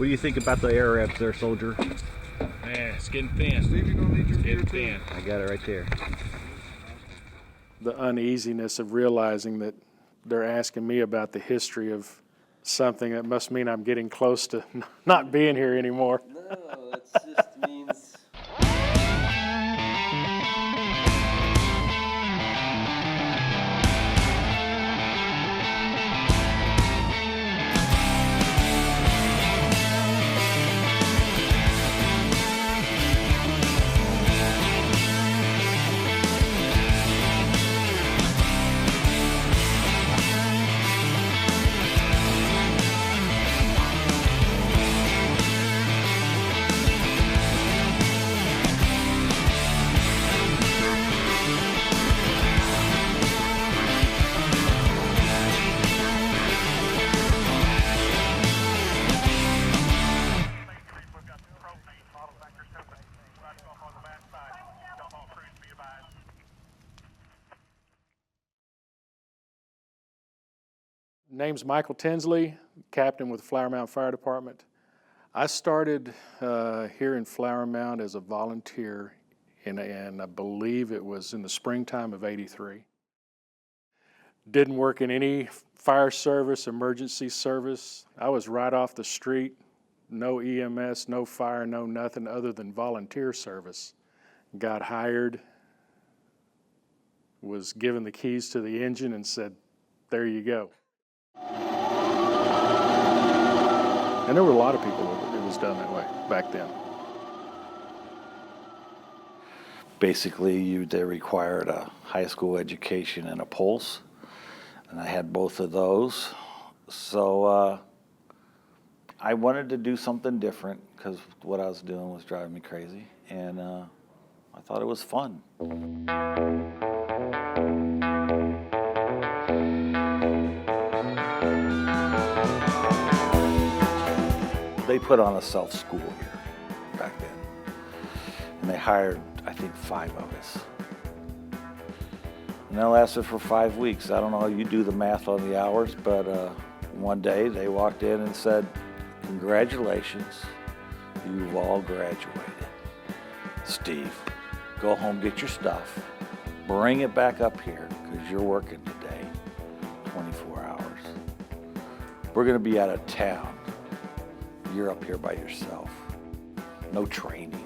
do you think about the air reps there, soldier? Man, it's getting thin. Steve, you're gonna need your getting thin. I got it right there. The uneasiness of realizing that they're asking me about the history of something that must mean I'm getting close to not being here anymore. No, it just means... Name's Michael Tinsley, captain with Flower Mound Fire Department. I started here in Flower Mound as a volunteer, and I believe it was in the springtime of '83. Didn't work in any fire service, emergency service. I was right off the street, no EMS, no fire, no nothing other than volunteer service. Got hired, was given the keys to the engine and said, there you go. And there were a lot of people that it was done that way back then. Basically, they required a high school education and a pulse, and I had both of those. So I wanted to do something different because what I was doing was driving me crazy, and I thought it was fun. They put on a self-school here back then, and they hired, I think, 5 of us. And that lasted for 5 weeks. I don't know how you do the math on the hours, but one day they walked in and said, congratulations, you've all graduated. Steve, go home, get your stuff, bring it back up here, because you're working today, 24 hours. We're gonna be out of town. You're up here by yourself. No training.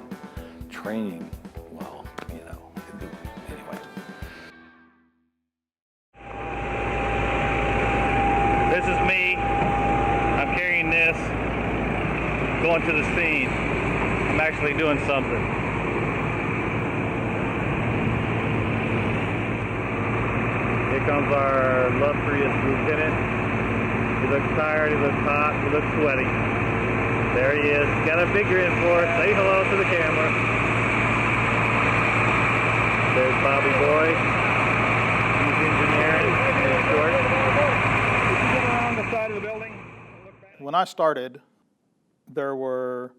Training, well, you know, anyway. This is me. I'm carrying this, going to the scene. I'm actually doing something. Here comes our illustrious lieutenant. He looks tired, he looks hot, he looks sweaty. There he is. Got a big grin for us. Say hello to the camera. There's Bobby Boy. He's engineering. Around the side of the building. When I started, there were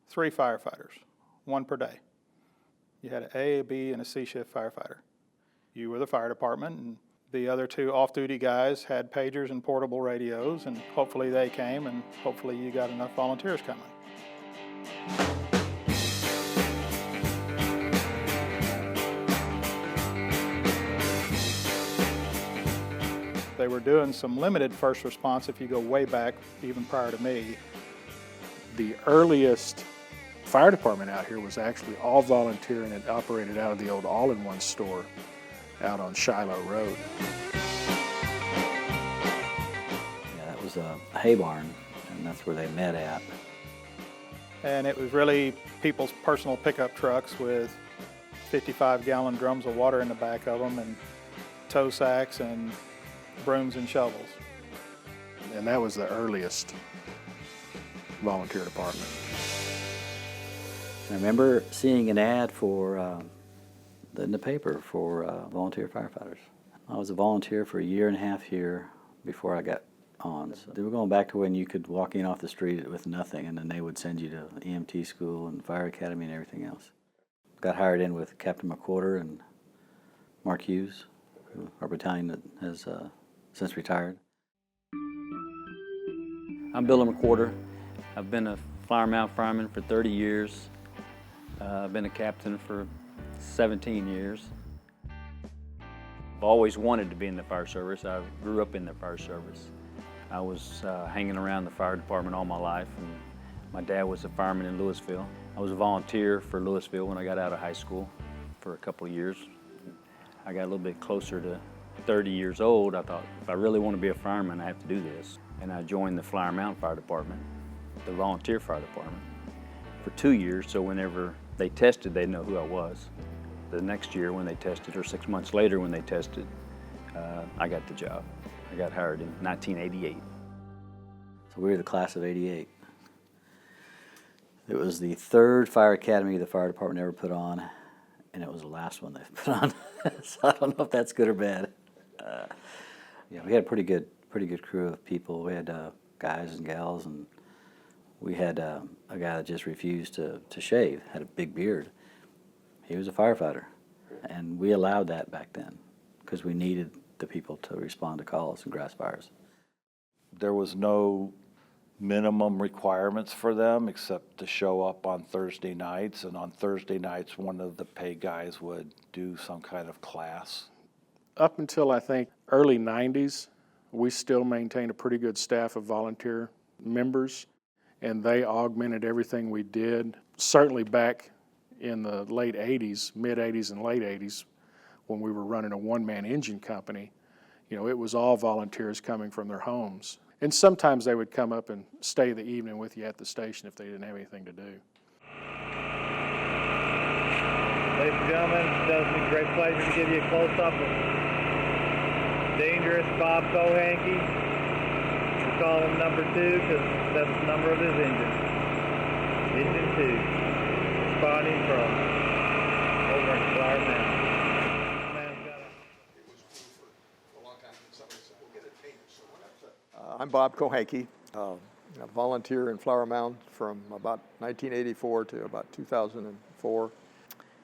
3 firefighters, 1 per day. You had an A, a B, and a C shift firefighter. You were the fire department, and the other 2 off-duty guys had pagers and portable radios, and hopefully they came, and hopefully you got enough volunteers coming. They were doing some limited first response if you go way back, even prior to me. The earliest fire department out here was actually all volunteer, and it operated out of the old all-in-one store out on Shiloh Road. Yeah, that was a hay barn, and that's where they met at. And it was really people's personal pickup trucks with 55-gallon drums of water in the back of them, and tow sacks and brooms and shovels. And that was the earliest volunteer department. I remember seeing an ad for in the paper for volunteer firefighters. I was a volunteer for a year and a half here before I got on. So they were going back to when you could walk in off the street with nothing, and then they would send you to EMT school and fire academy and everything else. Got hired in with Captain McWhorter and Mark Hughes, our battalion that has since retired. I'm Bill McWhorter. I've been a Flower Mound fireman for 30 years. I've been a captain for 17 years. I've always wanted to be in the fire service. I grew up in the fire service. I was hanging around the fire department all my life, and my dad was a fireman in Louisville. I was a volunteer for Louisville when I got out of high school for a couple of years. I got a little bit closer to 30 years old. I thought, if I really want to be a fireman, I have to do this. And I joined the Flower Mound Fire Department, the volunteer fire department, for 2 years, so whenever they tested, they'd know who I was. The next year when they tested, or 6 months later when they tested, I got the job. I got hired in 1988. So we were the class of '88. It was the third fire academy the fire department ever put on, and it was the last one they put on. So I don't know if that's good or bad. Yeah, we had a pretty good crew of people. We had guys and gals, and we had a guy that just refused to shave, had a big beard. He was a firefighter, and we allowed that back then because we needed the people to respond to calls and grass fires. There was no minimum requirements for them except to show up on Thursday nights, and on Thursday nights one of the paid guys would do some kind of class. Up until I think early 90s, we still maintained a pretty good staff of volunteer members, and they augmented everything we did. Certainly back in the late 80s, mid 80s and late 80s, when we were running a one-man engine company, you know, it was all volunteers coming from their homes. And sometimes they would come up and stay the evening with you at the station if they didn't have anything to do. Ladies and gentlemen, it does me a great pleasure to give you a close-up of dangerous Bob Kohanke. We call him number 2 because that's the number of his engine. Engine 2, responding from over in Flower Mound. I'm Bob Kohanke, a volunteer in Flower Mound from about 1984 to about 2004.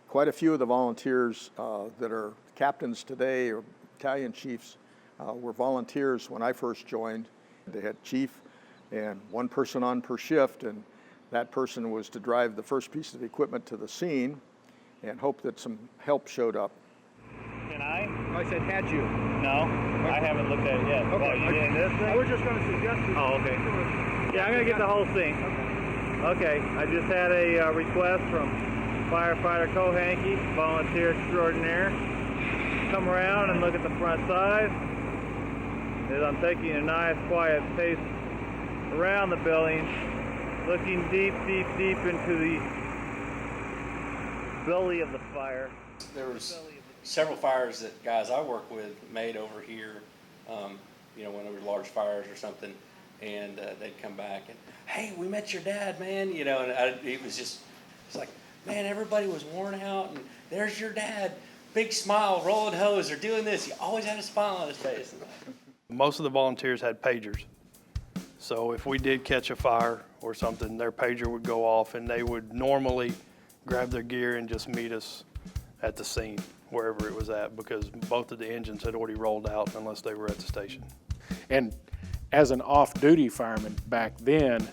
Quite a few of the volunteers that are captains today or battalion chiefs were volunteers when I first joined. They had chief and one person on per shift, and that person was to drive the first piece of equipment to the scene and hope that some help showed up. Can I? I said, had you? No, I haven't looked at it yet. Okay. What, you doing this thing? I was just going to suggest it. Oh, okay. Yeah, I'm going to get the whole thing. Okay, I just had a request from firefighter Kohanke, volunteer extraordinaire. Come around and look at the front side. As I'm taking a nice quiet pace around the building, looking deep into the belly of the fire. There was several fires that guys I work with made over here, you know, when there were large fires or something, and they'd come back and, hey, we met your dad, man, you know, and it's like, man, everybody was worn out, and there's your dad, big smile, rolling hose, or doing this. He always had a smile on his face. Most of the volunteers had pagers. So if we did catch a fire or something, their pager would go off, and they would normally grab their gear and just meet us at the scene, wherever it was at, because both of the engines had already rolled out unless they were at the station. And as an off-duty fireman back then,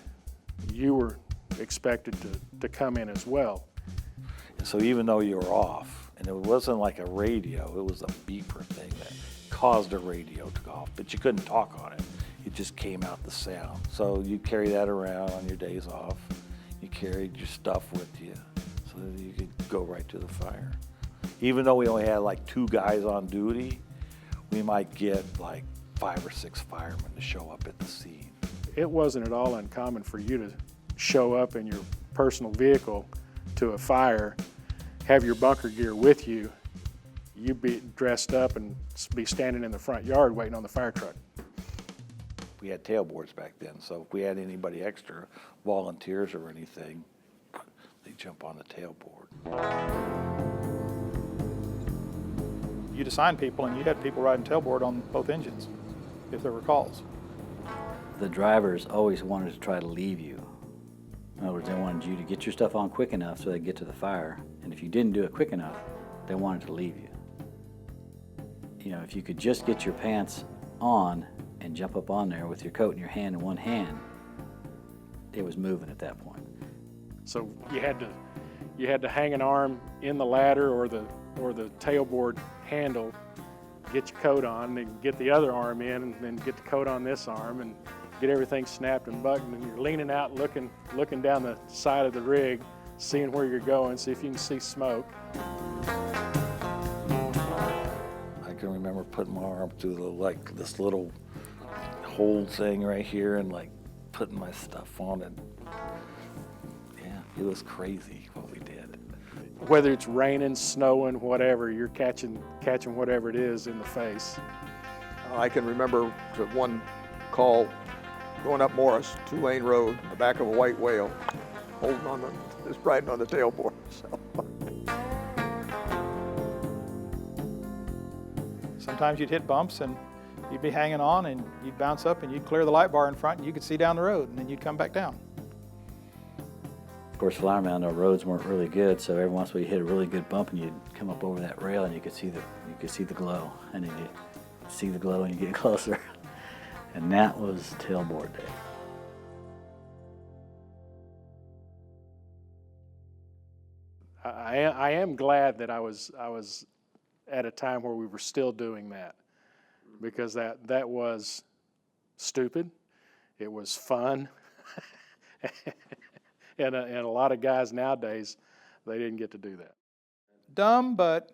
you were expected to come in as well. And so even though you were off, and it wasn't like a radio, it was a beeper thing that caused a radio to go off, but you couldn't talk on it. It just came out the sound. So you carry that around on your days off. You carried your stuff with you so that you could go right to the fire. Even though we only had like 2 guys on duty, we might get like 5 or 6 firemen to show up at the scene. It wasn't at all uncommon for you to show up in your personal vehicle to a fire, have your bunker gear with you, you'd be dressed up and be standing in the front yard waiting on the fire truck. We had tailboards back then, so if we had anybody extra, volunteers or anything, they'd jump on the tailboard. You'd assign people, and you had people riding tailboard on both engines, if there were calls. The drivers always wanted to try to leave you. In other words, they wanted you to get your stuff on quick enough so they could get to the fire. And if you didn't do it quick enough, they wanted to leave you. You know, if you could just get your pants on and jump up on there with your coat in your hand in one hand, it was moving at that point. So you had to hang an arm in the ladder or the tailboard handle, get your coat on, and get the other arm in, and then get the coat on this arm, and get everything snapped and buttoned, and you're leaning out, looking down the side of the rig, seeing where you're going, see if you can see smoke. I can remember putting my arm through this little hole thing right here and like putting my stuff on it. Yeah, it was crazy what we did. Whether it's raining, snowing, whatever, you're catching whatever it is in the face. I can remember one call going up Morris, 2-lane road, in the back of a white whale, holding on just riding on the tailboard. So. Sometimes you'd hit bumps and you'd be hanging on and you'd bounce up and you'd clear the light bar in front and you could see down the road and then you'd come back down. Of course, Flower Mound, our roads weren't really good, so every once in a while you hit a really good bump and you'd come up over that rail and you could see the glow, and then you'd see the glow and you get closer. And that was Tailboard Day. I am glad that I was at a time where we were still doing that, because that was stupid. It was fun. And a lot of guys nowadays, they didn't get to do that. Dumb, but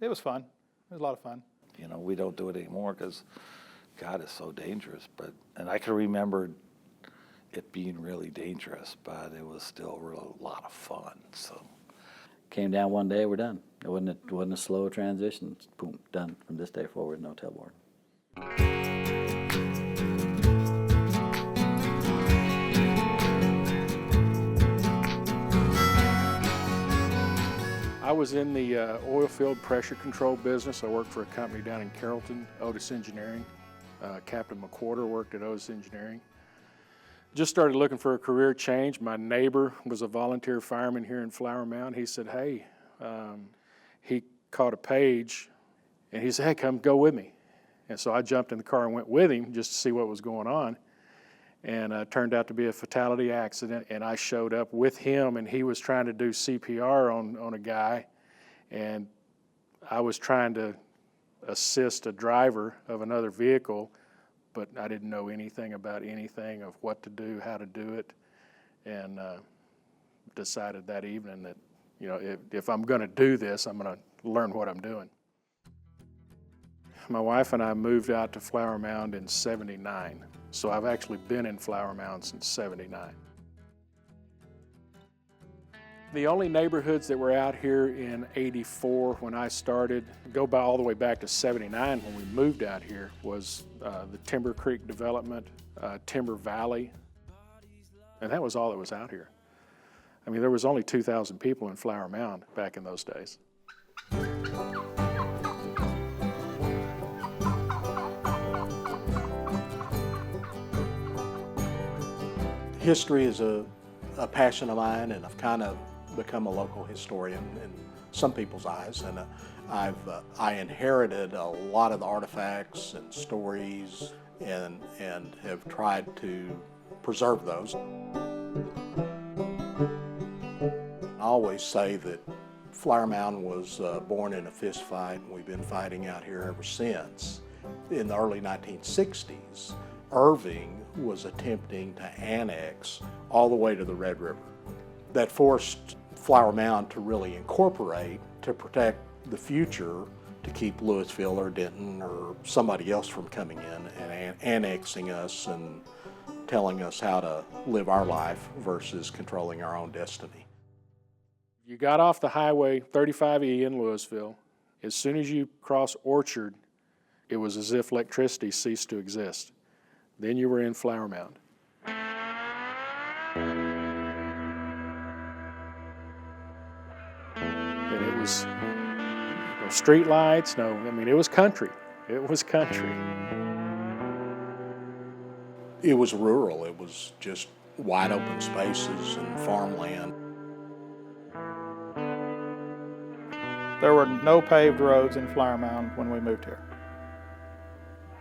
it was fun. It was a lot of fun. You know, we don't do it anymore because God is so dangerous. And I can remember it being really dangerous, but it was still a lot of fun. So Came down one day, we're done. It wasn't a slow transition. Boom, done. From this day forward, no tailboard. I was in the oil field pressure control business. I worked for a company down in Carrollton, Otis Engineering. Captain McWhorter worked at Otis Engineering. Just started looking for a career change. My neighbor was a volunteer fireman here in Flower Mound. He said, hey, he caught a page, and he said, hey, come go with me. And so I jumped in the car and went with him just to see what was going on. And it turned out to be a fatality accident, and I showed up with him, and he was trying to do CPR on a guy, and I was trying to assist a driver of another vehicle, but I didn't know anything about anything of what to do, how to do it, and decided that evening that, you know, if I'm going to do this, I'm going to learn what I'm doing. My wife and I moved out to Flower Mound in '79. So I've actually been in Flower Mound since '79. The only neighborhoods that were out here in '84 when I started, go by all the way back to '79 when we moved out here, was the Timber Creek development, Timber Valley, and that was all that was out here. I mean, there was only 2,000 people in Flower Mound back in those days. History is a passion of mine, and I've kind of become a local historian in some people's eyes. And I inherited a lot of the artifacts and stories, and have tried to preserve those. I always say that Flower Mound was born in a fist fight, and we've been fighting out here ever since. In the early 1960s, Irving was attempting to annex all the way to the Red River. That forced Flower Mound to really incorporate to protect the future, to keep Louisville or Denton or somebody else from coming in and annexing us and telling us how to live our life versus controlling our own destiny. You got off the highway 35E in Louisville. As soon as you cross Orchard, it was as if electricity ceased to exist. Then you were in Flower Mound. And it was no street lights, I mean, it was country. It was country. It was rural. It was just wide open spaces and farmland. There were no paved roads in Flower Mound when we moved here.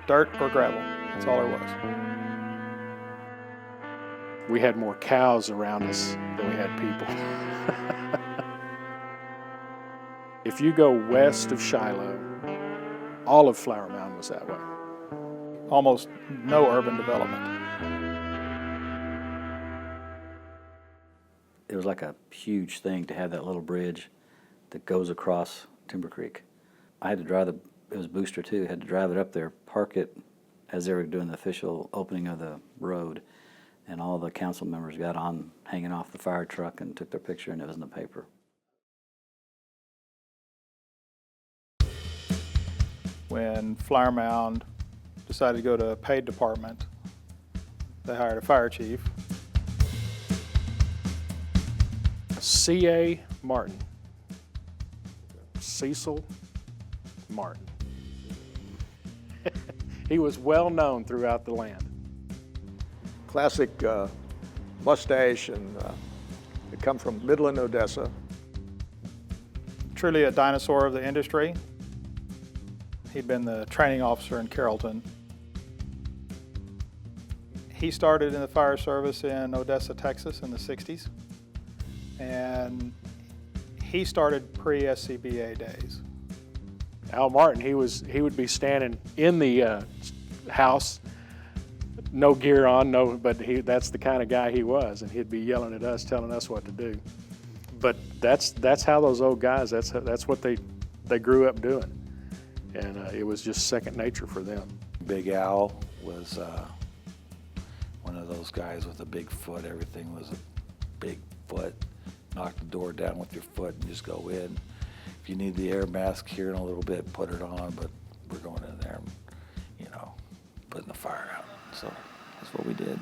Dirt or gravel, that's all there was. We had more cows around us than we had people. If you go west of Shiloh, all of Flower Mound was that way. Almost no urban development. It was like a huge thing to have that little bridge that goes across Timber Creek. I had to drive it was Booster too, had to drive it up there, park it as they were doing the official opening of the road, and all the council members got on hanging off the fire truck and took their picture, and it was in the paper. When Flower Mound decided to go to a paid department, they hired a fire chief. C.A. Martin. Cecil Martin. He was well known throughout the land. Classic mustache, and they come from Midland, Odessa. Truly a dinosaur of the industry. He'd been the training officer in Carrollton. He started in the fire service in Odessa, Texas in the 60s. And he started pre-SCBA days. Al Martin, he would be standing in the house, no gear on, but that's the kind of guy he was, and he'd be yelling at us, telling us what to do. But that's how those old guys, that's what they grew up doing. And it was just second nature for them. Big Al was one of those guys with a big foot. Everything was a big foot. Knock the door down with your foot and just go in. If you need the air mask here in a little bit, put it on, but we're going in there and, putting the fire out. So that's what we did.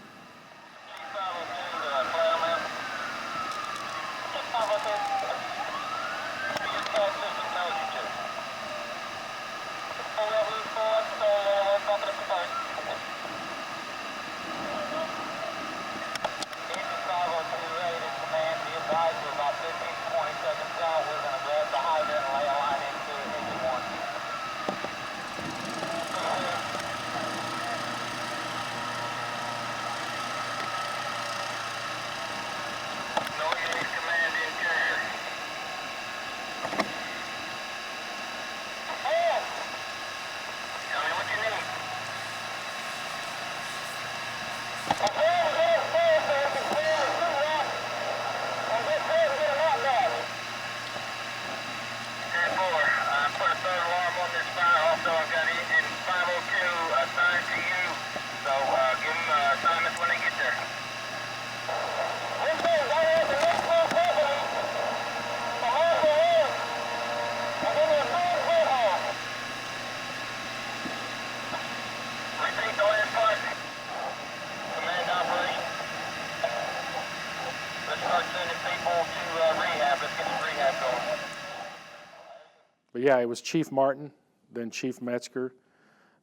But yeah, it was Chief Martin, then Chief Metzger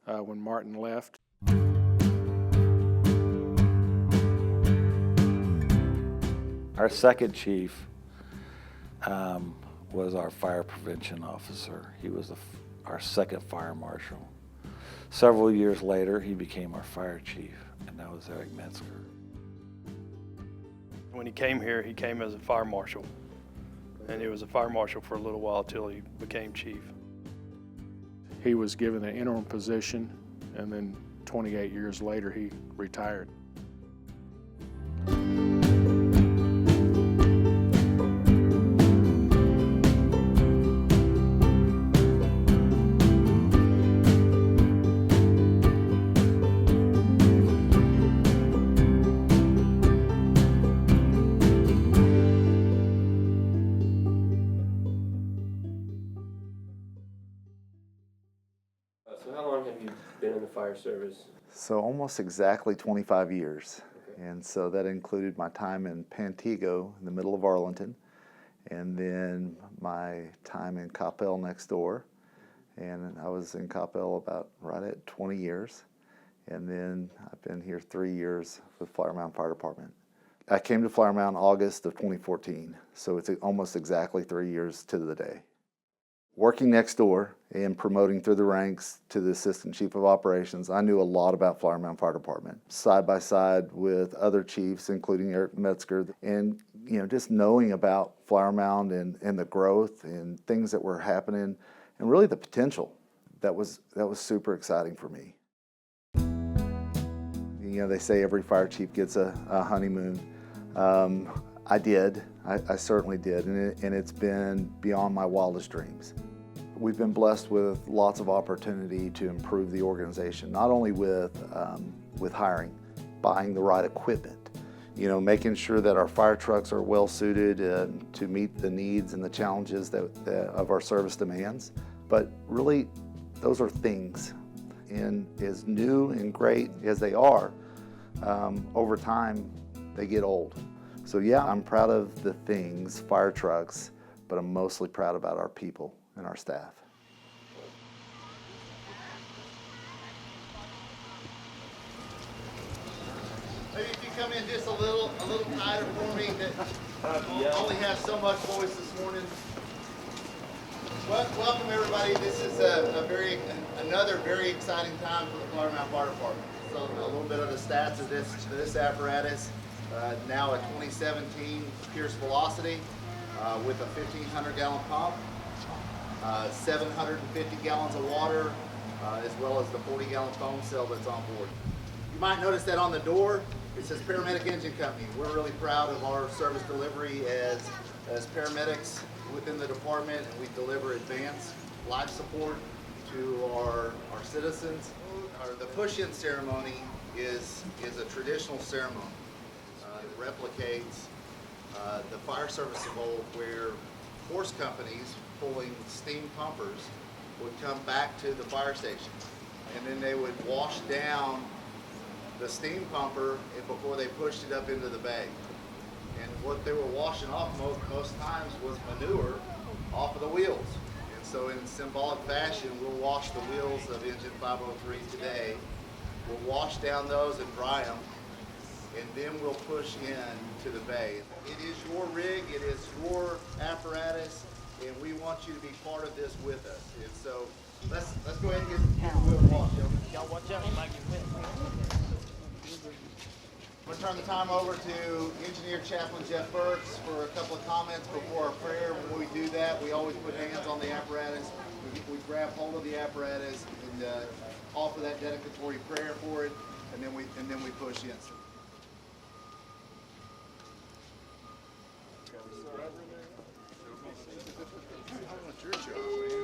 when Martin left. Our second chief was our fire prevention officer. He was our second fire marshal. Several years later, he became our fire chief, and that was Eric Metzger. When he came here, he came as a fire marshal. And he was a fire marshal for a little while till he became chief. He was given an interim position, and then 28 years later, he retired. So how long have you been in the fire service? So almost exactly 25 years. Okay. And so that included my time in Pantego in the middle of Arlington, and then my time in Coppell next door. And I was in Coppell about right at 20 years. And then I've been here 3 years with Flower Mound Fire Department. I came to Flower Mound August of 2014, so it's almost exactly 3 years to the day. Working next door and promoting through the ranks to the Assistant Chief of Operations, I knew a lot about Flower Mound Fire Department, side by side with other chiefs, including Eric Metzger, and just knowing about Flower Mound and the growth and things that were happening, and really the potential. That was super exciting for me. They say every fire chief gets a honeymoon. I did. I certainly did, and it's been beyond my wildest dreams. We've been blessed with lots of opportunity to improve the organization, not only with hiring, buying the right equipment, making sure that our fire trucks are well suited to meet the needs and the challenges of our service demands. But really, those are things. And as new and great as they are, over time, they get old. So yeah, I'm proud of the things, fire trucks, but I'm mostly proud about our people and our staff. Maybe if you come in just a little tighter for me, that only have so much voice this morning. Welcome everybody. This is another very exciting time for the Flower Mound Fire Department. So a little bit of the stats of this apparatus. Now a 2017 Pierce Velocity with a 1,500 gallon pump, 750 gallons of water, as well as the 40 gallon foam cell that's on board. You might notice that on the door it says Paramedic Engine Company. We're really proud of our service delivery as paramedics within the department, and we deliver advanced life support to our citizens. The push-in ceremony is a traditional ceremony. It replicates the fire service of old, where horse companies pulling steam pumpers would come back to the fire station, and then they would wash down the steam pumper before they pushed it up into the bay. And what they were washing off most times was manure off of the wheels. And so in symbolic fashion, we'll wash the wheels of engine 503 today. We'll wash down those and dry them, and then we'll push in to the bay. It is your rig, it is your apparatus, and we want you to be part of this with us. And so let's go ahead and get the wheel washed. Y'all watch out, you might get wet. I'm going to turn the time over to Engineer Chaplain Jeff Burks for a couple of comments before our prayer. When we do that, we always put hands on the apparatus. We grab hold of the apparatus and offer that dedicatory prayer for it, and then we push in. Your job, man.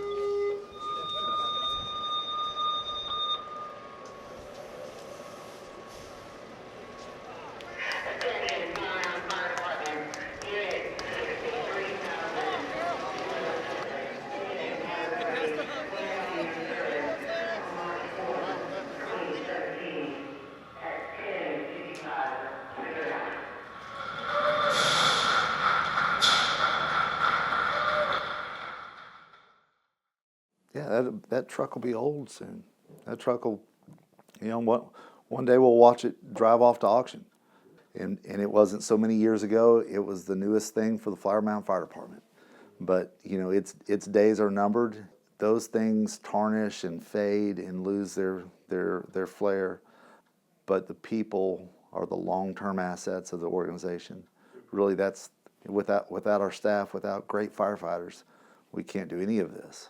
Yeah, that truck will be old soon. That truck will, one day we'll watch it drive off to auction. And it wasn't so many years ago, it was the newest thing for the Flower Mound Fire Department. But, its days are numbered. Those things tarnish and fade and lose their flair. But the people are the long-term assets of the organization. Really, that's, without our staff, without great firefighters, we can't do any of this.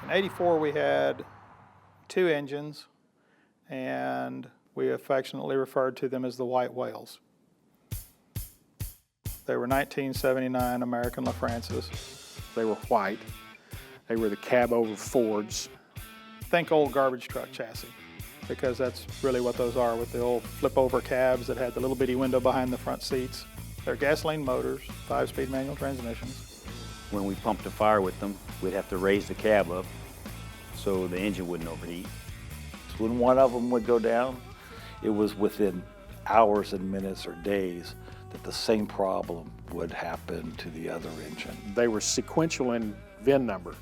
In '84, we had 2 engines, and we affectionately referred to them as the White Whales. They were 1979 American LaFrancis. They were white. They were the cab-over Fords. Think old garbage truck chassis, because that's really what those are, with the old flip-over cabs that had the little bitty window behind the front seats. They're gasoline motors, 5-speed manual transmissions. When we pumped a fire with them, we'd have to raise the cab up so the engine wouldn't overheat. When one of them would go down, it was within hours and minutes or days that the same problem would happen to the other engine. They were sequential in VIN number.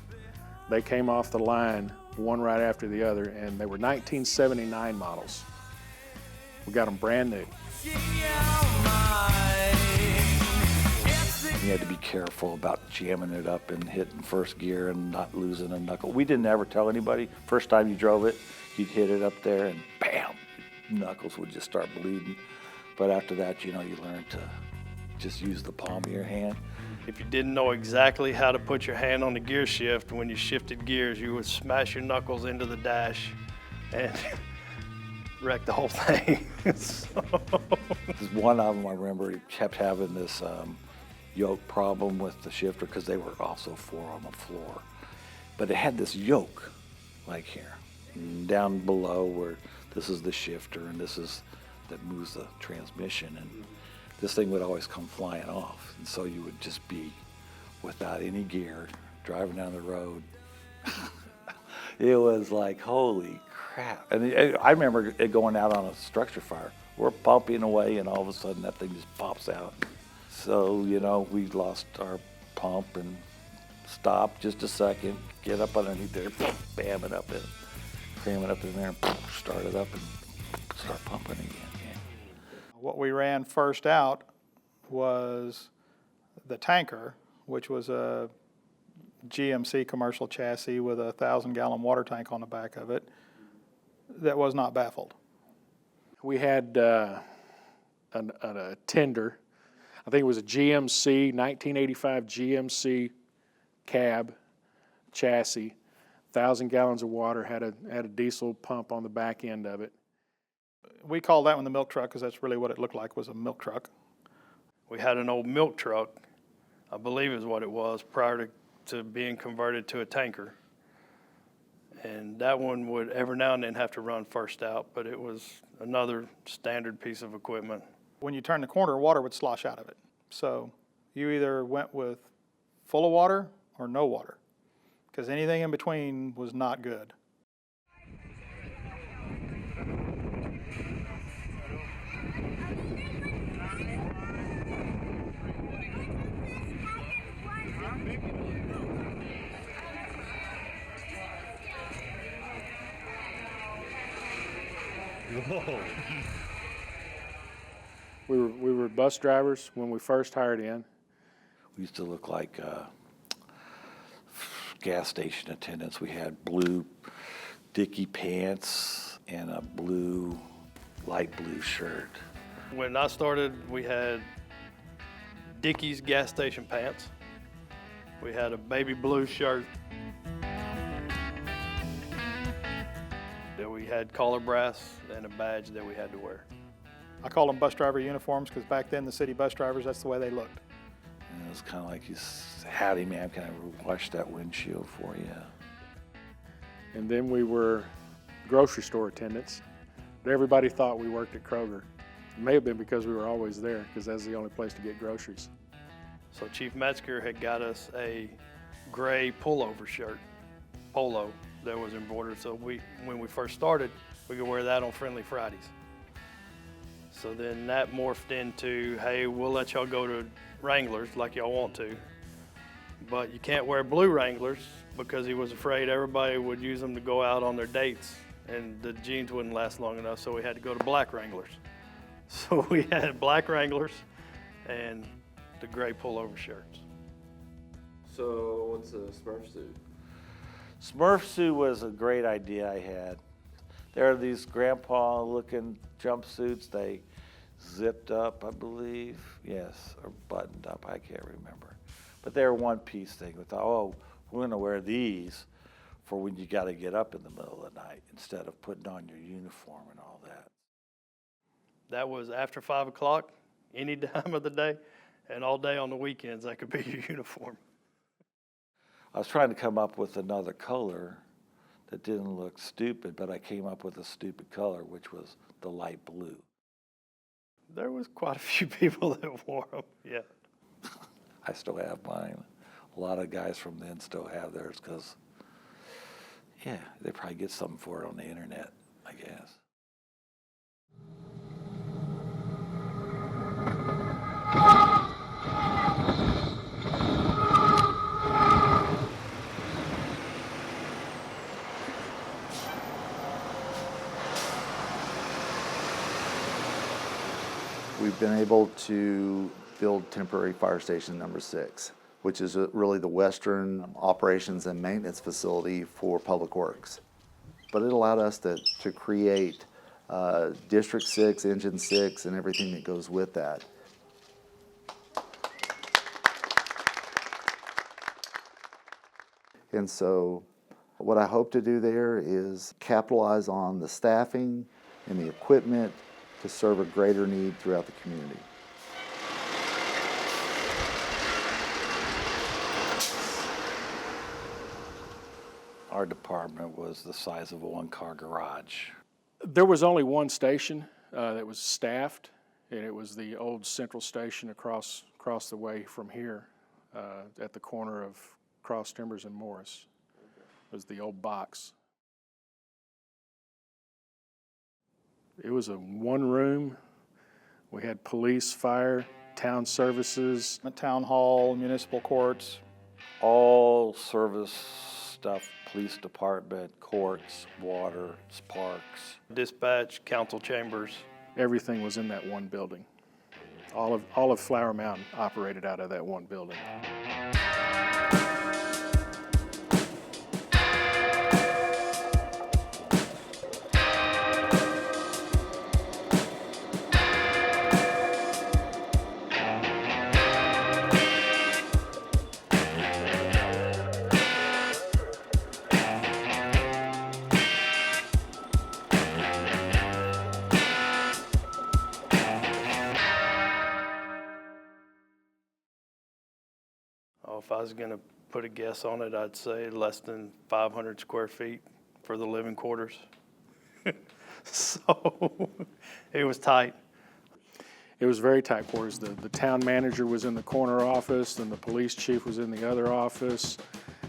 They came off the line one right after the other, and they were 1979 models. We got them brand new. You had to be careful about jamming it up and hitting first gear and not losing a knuckle. We didn't ever tell anybody. First time you drove it, you'd hit it up there and bam, knuckles would just start bleeding. But after that, you know, you learn to just use the palm of your hand. If you didn't know exactly how to put your hand on the gear shift, when you shifted gears, you would smash your knuckles into the dash and wreck the whole thing. One of them, I remember, he kept having this yoke problem with the shifter because they were also 4 on the floor. But it had this yoke, like here, and down below where this is the shifter and this is that moves the transmission. And this thing would always come flying off. And so you would just be without any gear, driving down the road. It was like, holy crap. And I remember it going out on a structure fire. We're pumping away and all of a sudden that thing just pops out. So, you know, we lost our pump and stopped just a second, get up underneath there, bam it up in, cram it up in there, and start it up and start pumping again. Yeah. What we ran first out was the tanker, which was a GMC commercial chassis with a 1,000-gallon water tank on the back of it that was not baffled. We had a tender. I think it was a GMC, 1985 GMC cab chassis, 1,000 gallons of water, had a diesel pump on the back end of it. We called that one the milk truck because that's really what it looked like, was a milk truck. We had an old milk truck, I believe is what it was, prior to being converted to a tanker. And that one would every now and then have to run first out, but it was another standard piece of equipment. When you turn the corner, water would slosh out of it. So you either went with full of water or no water, because anything in between was not good. We were bus drivers when we first hired in. We used to look like gas station attendants. We had blue dicky pants and a light blue shirt. When I started, we had Dickies gas station pants. We had a baby blue shirt. Then we had collar brass and a badge that we had to wear. I call them bus driver uniforms because back then the city bus drivers, that's the way they looked. And it was kind of like, howdy man, can I wash that windshield for you? And then we were grocery store attendants. But everybody thought we worked at Kroger. It may have been because we were always there, because that's the only place to get groceries. So Chief Metzger had got us a gray pullover shirt, polo, that was embroidered. So when we first started, we could wear that on Friendly Fridays. So then that morphed into, hey, we'll let y'all go to Wranglers like y'all want to, but you can't wear blue Wranglers because he was afraid everybody would use them to go out on their dates and the jeans wouldn't last long enough, so we had to go to black Wranglers. So we had black Wranglers and the gray pullover shirts. So what's a Smurf suit? Smurf suit was a great idea I had. There are these grandpa-looking jumpsuits. They zipped up, I believe. Yes, or buttoned up. I can't remember. But they're one-piece thing. We thought, oh, we're going to wear these for when you got to get up in the middle of the night instead of putting on your uniform and all that. That was after 5 o'clock, any time of the day, and all day on the weekends, that could be your uniform. I was trying to come up with another color that didn't look stupid, but I came up with a stupid color, which was the light blue. There was quite a few people that wore them, yeah. I still have mine. A lot of guys from then still have theirs because, yeah, they probably get something for it on the internet, I guess. We've been able to Field Temporary Fire Station number 6, which is really the western operations and maintenance facility for Public Works. But it allowed us to create District 6, Engine 6, and everything that goes with that. And so what I hope to do there is capitalize on the staffing and the equipment to serve a greater need throughout the community. Our department was the size of a one-car garage. There was only one station that was staffed, and it was the old central station across the way from here at the corner of Cross Timbers and Morris. It was the old box. It was a one room. We had police, fire, town services. Town hall, municipal courts. All service stuff, police department, courts, water, parks. Dispatch, council chambers. Everything was in that one building. All of Flower Mound operated out of that one building. If I was going to put a guess on it, I'd say less than 500 square feet for the living quarters. So it was tight. It was very tight quarters. The town manager was in the corner office, and the police chief was in the other office.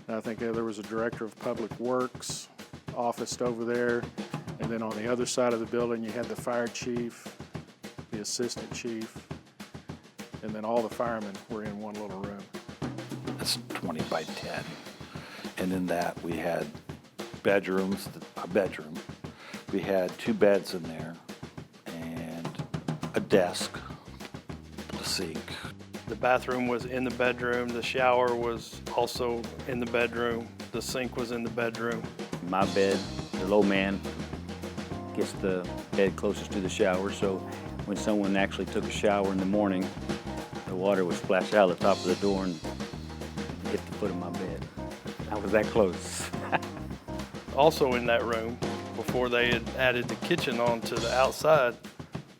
And I think there was a director of public works officed over there. And then on the other side of the building, you had the fire chief, the assistant chief, and then all the firemen were in one little room. It's 20 by 10. And in that we had bedrooms, a bedroom. We had 2 beds in there and a desk, a sink. The bathroom was in the bedroom. The shower was also in the bedroom. The sink was in the bedroom. My bed, the low man gets the bed closest to the shower, so when someone actually took a shower in the morning, the water would splash out of the top of the door and hit the foot of my bed. I was that close. Also in that room, before they had added the kitchen onto the outside,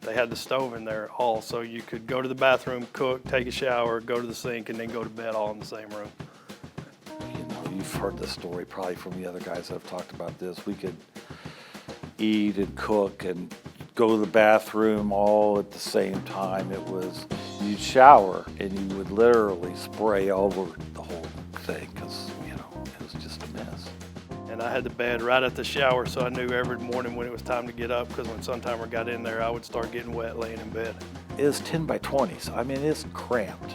they had the stove in there all, so you could go to the bathroom, cook, take a shower, go to the sink, and then go to bed all in the same room. You know, you've heard this story probably from the other guys that have talked about this. We could eat and cook and go to the bathroom all at the same time. It was, you'd shower and you would literally spray over the whole thing because, you know, it was just a mess. And I had the bed right at the shower, so I knew every morning when it was time to get up, because when Suntimer got in there, I would start getting wet laying in bed. It was 10 by 20s. I mean, it's cramped.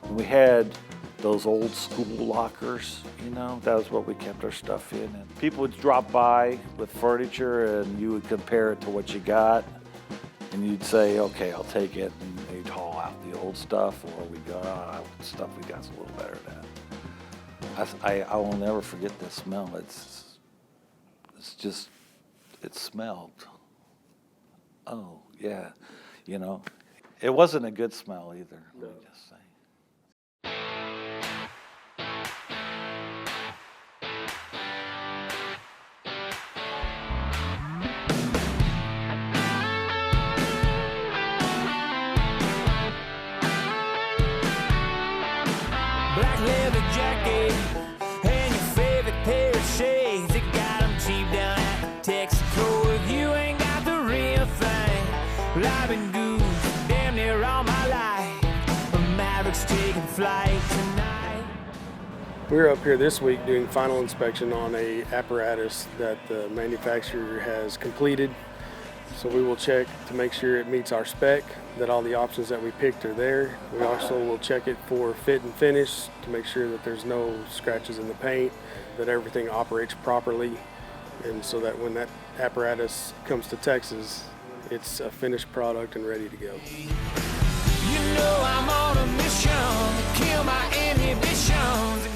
And we had those old school lockers, you know, that was what we kept our stuff in. And people would drop by with furniture and you would compare it to what you got. And you'd say, okay, I'll take it. And they'd haul out the old stuff, or we'd go, stuff we got's a little better than that. I will never forget the smell. It's just, it smelled. Oh, yeah, you know. It wasn't a good smell either, let me just say. Black leather jacket and your favorite pair of shades. They got them cheap down at Texaco. If you ain't got the real thing, well, I've been goose damn near all my life. But Maverick's taking flight tonight. We're up here this week doing final inspection on a apparatus that the manufacturer has completed. So we will check to make sure it meets our spec, that all the options that we picked are there. We also will check it for fit and finish to make sure that there's no scratches in the paint, that everything operates properly, and so that when that apparatus comes to Texas, it's a finished product and ready to go. You know I'm on a mission to kill my inhibitions.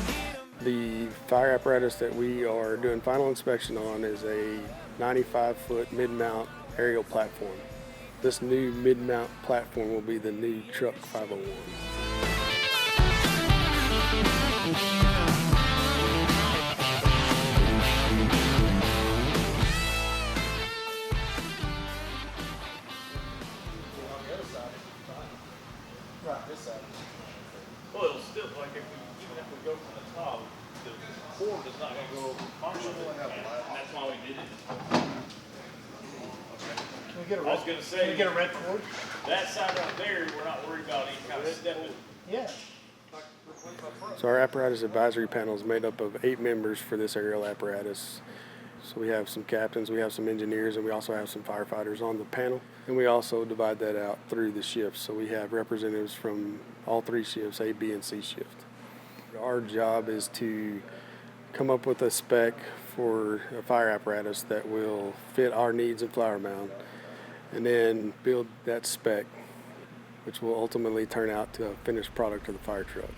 The fire apparatus that we are doing final inspection on is a 95-foot mid-mount aerial platform. This new mid-mount platform will be the new Truck 501. Well, it'll still, like, even if we go from the top, the board is not gonna go over functionally, and that's why we did it. Can we get a I was gonna say. Can we get a red cord? That side right there, we're not worried about any kind of stepping. Yeah. So our apparatus advisory panel is made up of 8 members for this aerial apparatus. So we have some captains, we have some engineers, and we also have some firefighters on the panel. And we also divide that out through the shifts. So we have representatives from all 3 shifts, A, B, and C shift. Our job is to come up with a spec for a fire apparatus that will fit our needs in Flower Mound, and then build that spec, which will ultimately turn out to a finished product of the fire truck.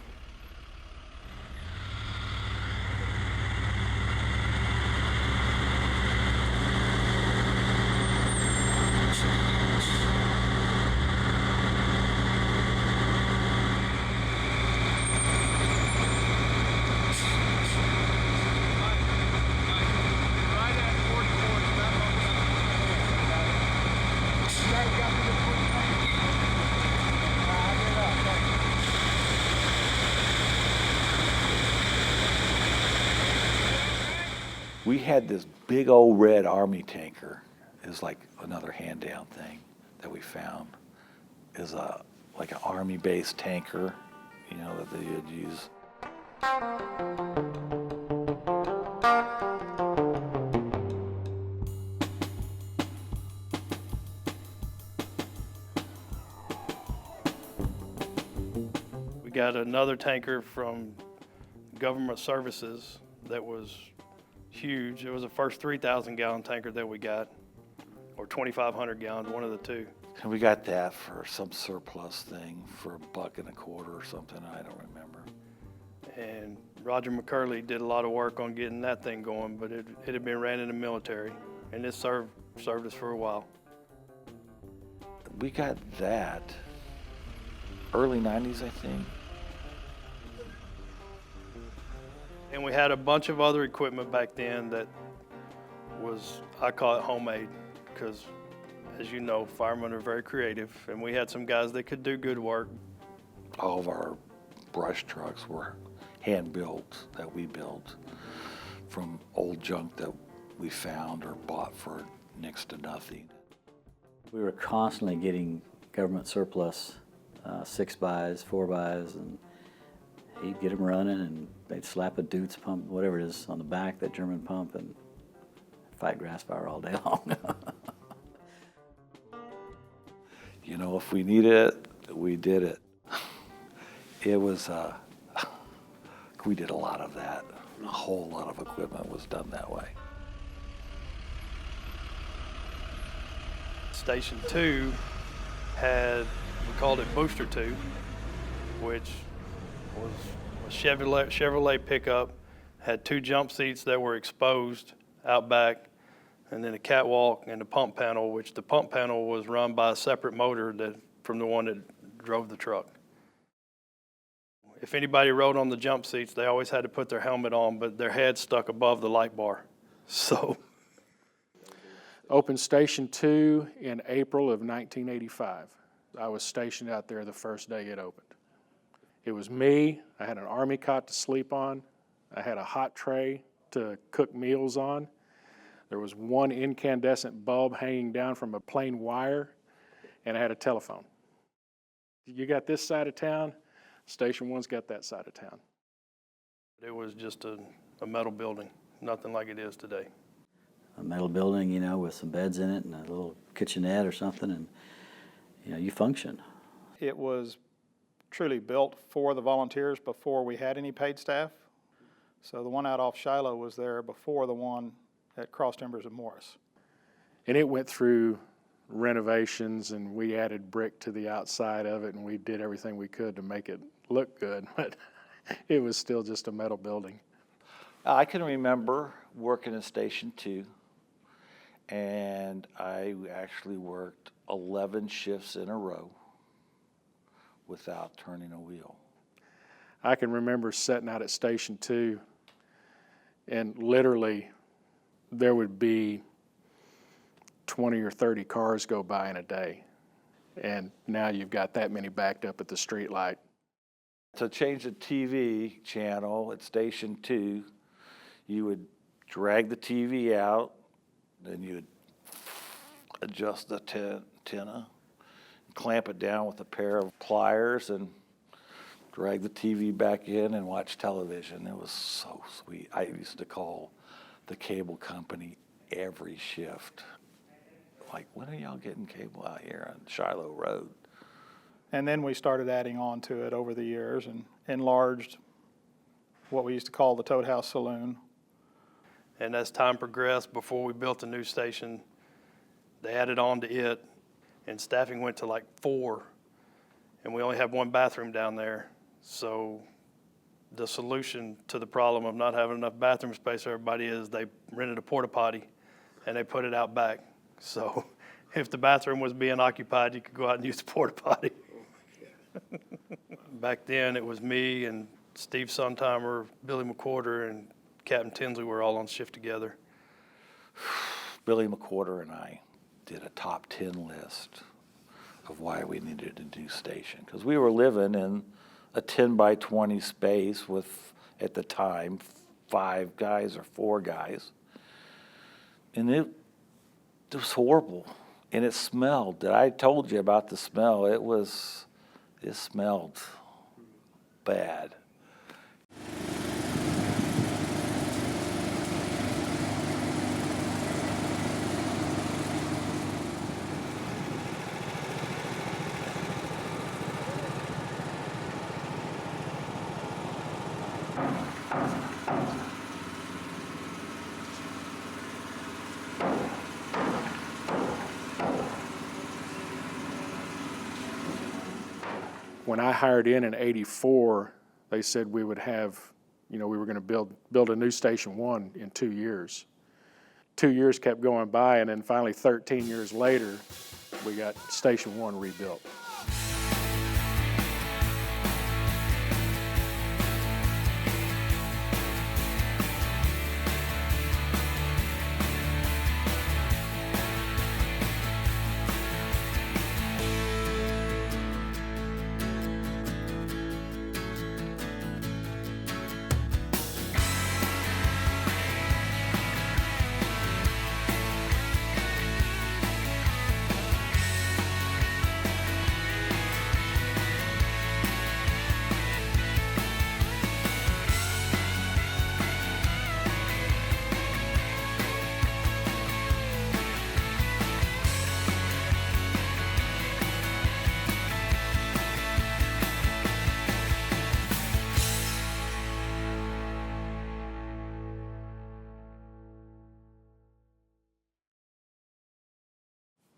We had this big old red Army tanker. It was like another hand-down thing that we found. It was like an Army-based tanker, you know, that they would use. We got another tanker from Government Services that was huge. It was the first 3,000 gallon tanker that we got, or 2,500 gallons, one of the two. And we got that for some surplus thing for $1.25 or something, I don't remember. And Roger McCurley did a lot of work on getting that thing going, but it had been ran in the military, and it served us for a while. We got that early 90s, I think. And we had a bunch of other equipment back then that was, I call it homemade, because as you know, firemen are very creative, and we had some guys that could do good work. All of our brush trucks were hand-built, that we built from old junk that we found or bought for next to nothing. We were constantly getting government surplus, 6x, 4x, and he'd get them running, and they'd slap a Dutz pump, whatever it is, on the back, that German pump, and fight grass fire all day long. You know, if we needed it, we did it. It was, we did a lot of that. A whole lot of equipment was done that way. Station 2 had, we called it Booster 2, which was a Chevrolet pickup, had 2 jump seats that were exposed out back, and then a catwalk and a pump panel, which the pump panel was run by a separate motor from the one that drove the truck. If anybody rode on the jump seats, they always had to put their helmet on, but their head stuck above the light bar. So. Opened Station 2 in April of 1985. I was stationed out there the first day it opened. It was me. I had an Army cot to sleep on. I had a hot tray to cook meals on. There was one incandescent bulb hanging down from a plain wire, and I had a telephone. You got this side of town, Station 1's got that side of town. It was just a metal building, nothing like it is today. A metal building, you know, with some beds in it and a little kitchenette or something, and, you know, you function. It was truly built for the volunteers before we had any paid staff. So the one out off Shiloh was there before the one at Cross Timbers and Morris. And it went through renovations, and we added brick to the outside of it, and we did everything we could to make it look good, but it was still just a metal building. I can remember working in Station 2, and I actually worked 11 shifts in a row without turning a wheel. I can remember sitting out at Station 2, and literally there would be 20 or 30 cars go by in a day. And now you've got that many backed up at the street light. To change the TV channel at Station 2, you would drag the TV out, then you would adjust the antenna, clamp it down with a pair of pliers, and drag the TV back in and watch television. It was so sweet. I used to call the cable company every shift. Like, when are y'all getting cable out here on Shiloh Road? And then we started adding on to it over the years and enlarged what we used to call the Toad House Saloon. And as time progressed, before we built the new station, they added on to it, and staffing went to like 4, and we only have 1 bathroom down there. So the solution to the problem of not having enough bathroom space for everybody is they rented a porta potty and they put it out back. So if the bathroom was being occupied, you could go out and use the porta potty. Back then, it was me and Steve Sontimer, Billy McQuarter, and Captain Tinsley were all on shift together. Billy McQuarter and I did a top 10 list of why we needed a new station, because we were living in a 10 by 20 space with, at the time, 5 guys or 4 guys. And it was horrible, and it smelled. I told you about the smell. It smelled bad. When I hired in '84, they said we would have, we were going to build a new Station 1 in 2 years. 2 years kept going by, and then finally 13 years later, we got Station 1 rebuilt.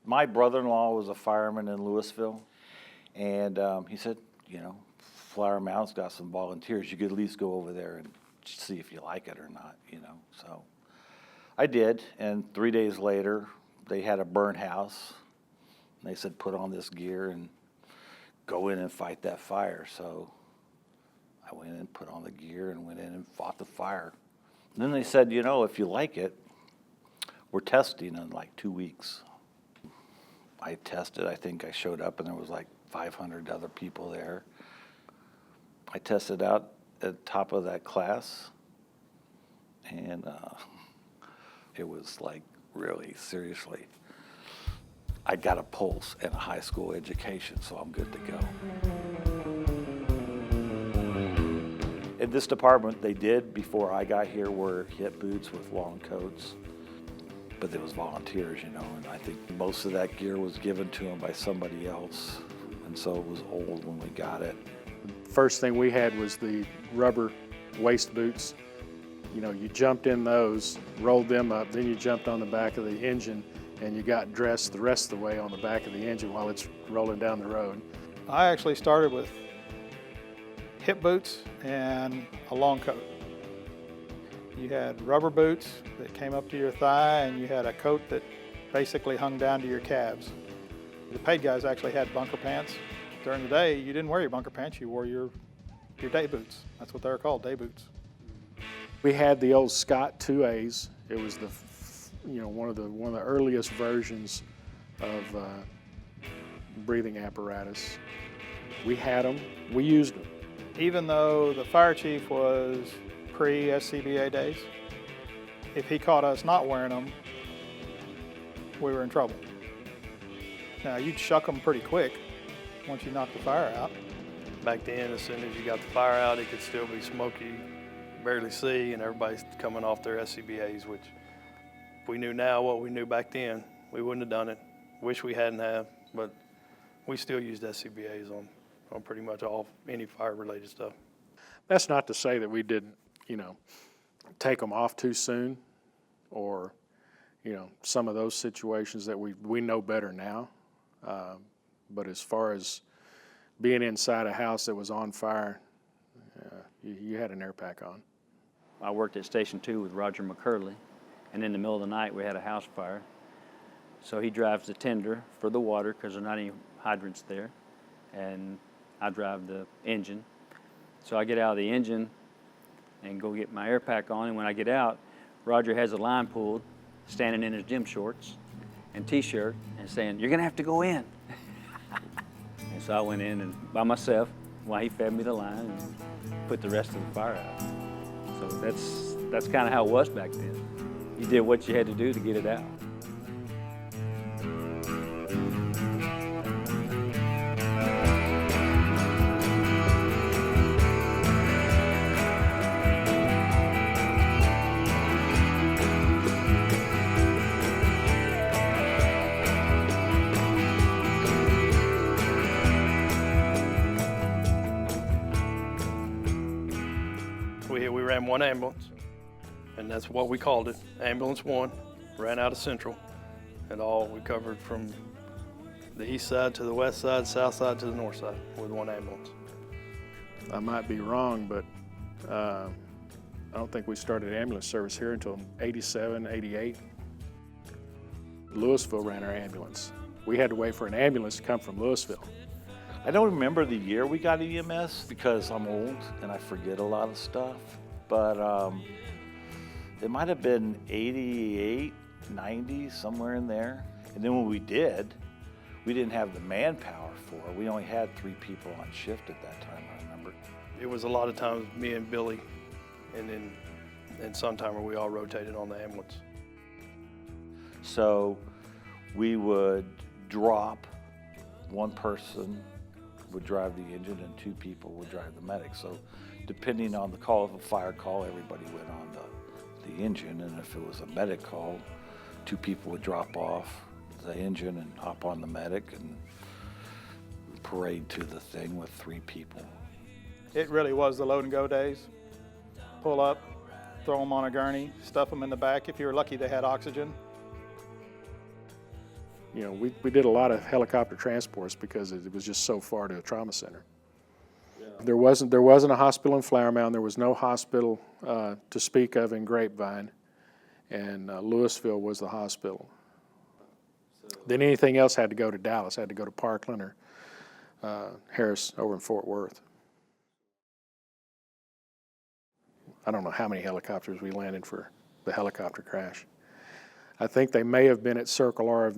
My brother-in-law was a fireman in Louisville, and he said, Flower Mound's got some volunteers. You could at least go over there and see if you like it or not, So I did, and 3 days later, they had a burnt house. And they said, put on this gear and go in and fight that fire. So I went in and put on the gear and went in and fought the fire. And then they said, if you like it, we're testing in like 2 weeks. I tested. I think I showed up and there was like 500 other people there. I tested out at the top of that class, and it was like, really, seriously, I got a pulse and a high school education, so I'm good to go. In this department, they did, before I got here, wear hip boots with long coats. But there was volunteers, and I think most of that gear was given to them by somebody else, and so it was old when we got it. First thing we had was the rubber waist boots. You jumped in those, rolled them up, then you jumped on the back of the engine and you got dressed the rest of the way on the back of the engine while it's rolling down the road. I actually started with hip boots and a long coat. You had rubber boots that came up to your thigh, and you had a coat that basically hung down to your calves. The paid guys actually had bunker pants. During the day, you didn't wear your bunker pants, you wore your day boots. That's what they were called, day boots. We had the old Scott 2As. It was the, one of the earliest versions of breathing apparatus. We had them. We used them. Even though the fire chief was pre-SCBA days, if he caught us not wearing them, we were in trouble. Now, you'd shuck them pretty quick once you knocked the fire out. Back then, as soon as you got the fire out, it could still be smoky, barely see, and everybody's coming off their SCBAs, which if we knew now what we knew back then, we wouldn't have done it. Wish we hadn't have, but we still used SCBAs on pretty much any fire-related stuff. That's not to say that we didn't, take them off too soon, or, some of those situations that we know better now. But as far as being inside a house that was on fire, you had an air pack on. I worked at Station 2 with Roger McCurley, and in the middle of the night we had a house fire. So he drives the tender for the water because there's not any hydrants there, and I drive the engine. So I get out of the engine and go get my air pack on, and when I get out, Roger has a line pulled, standing in his gym shorts and t-shirt and saying, "You're gonna have to go in." And so I went in and by myself while he fed me the line and put the rest of the fire out. So that's kind of how it was back then. You did what you had to do to get it out. We ran one ambulance, and that's what we called it, Ambulance 1, ran out of Central, and we covered from the east side to the west side, south side to the north side with one ambulance. I might be wrong, but I don't think we started ambulance service here until 87, 88. Louisville ran our ambulance. We had to wait for an ambulance to come from Louisville. I don't remember the year we got EMS because I'm old and I forget a lot of stuff, but it might have been 88, 90, somewhere in there. And then when we did, we didn't have the manpower for it. We only had 3 people on shift at that time, I remember. It was a lot of times me and Billy, and then Suntimer, we all rotated on the ambulance. So we would drop, one person would drive the engine and 2 people would drive the medic. So depending on the call, if a fire call, everybody went on the engine, and if it was a medic call, 2 people would drop off the engine and hop on the medic and parade to the thing with 3 people. It really was the load and go days. Pull up, throw them on a gurney, stuff them in the back. If you were lucky, they had oxygen. We did a lot of helicopter transports because it was just so far to a trauma center. Yeah. There wasn't a hospital in Flower Mound. There was no hospital to speak of in Grapevine, and Louisville was the hospital. Then anything else had to go to Dallas, had to go to Parkland or Harris over in Fort Worth. I don't know how many helicopters we landed for the helicopter crash. I think they may have been at Circle R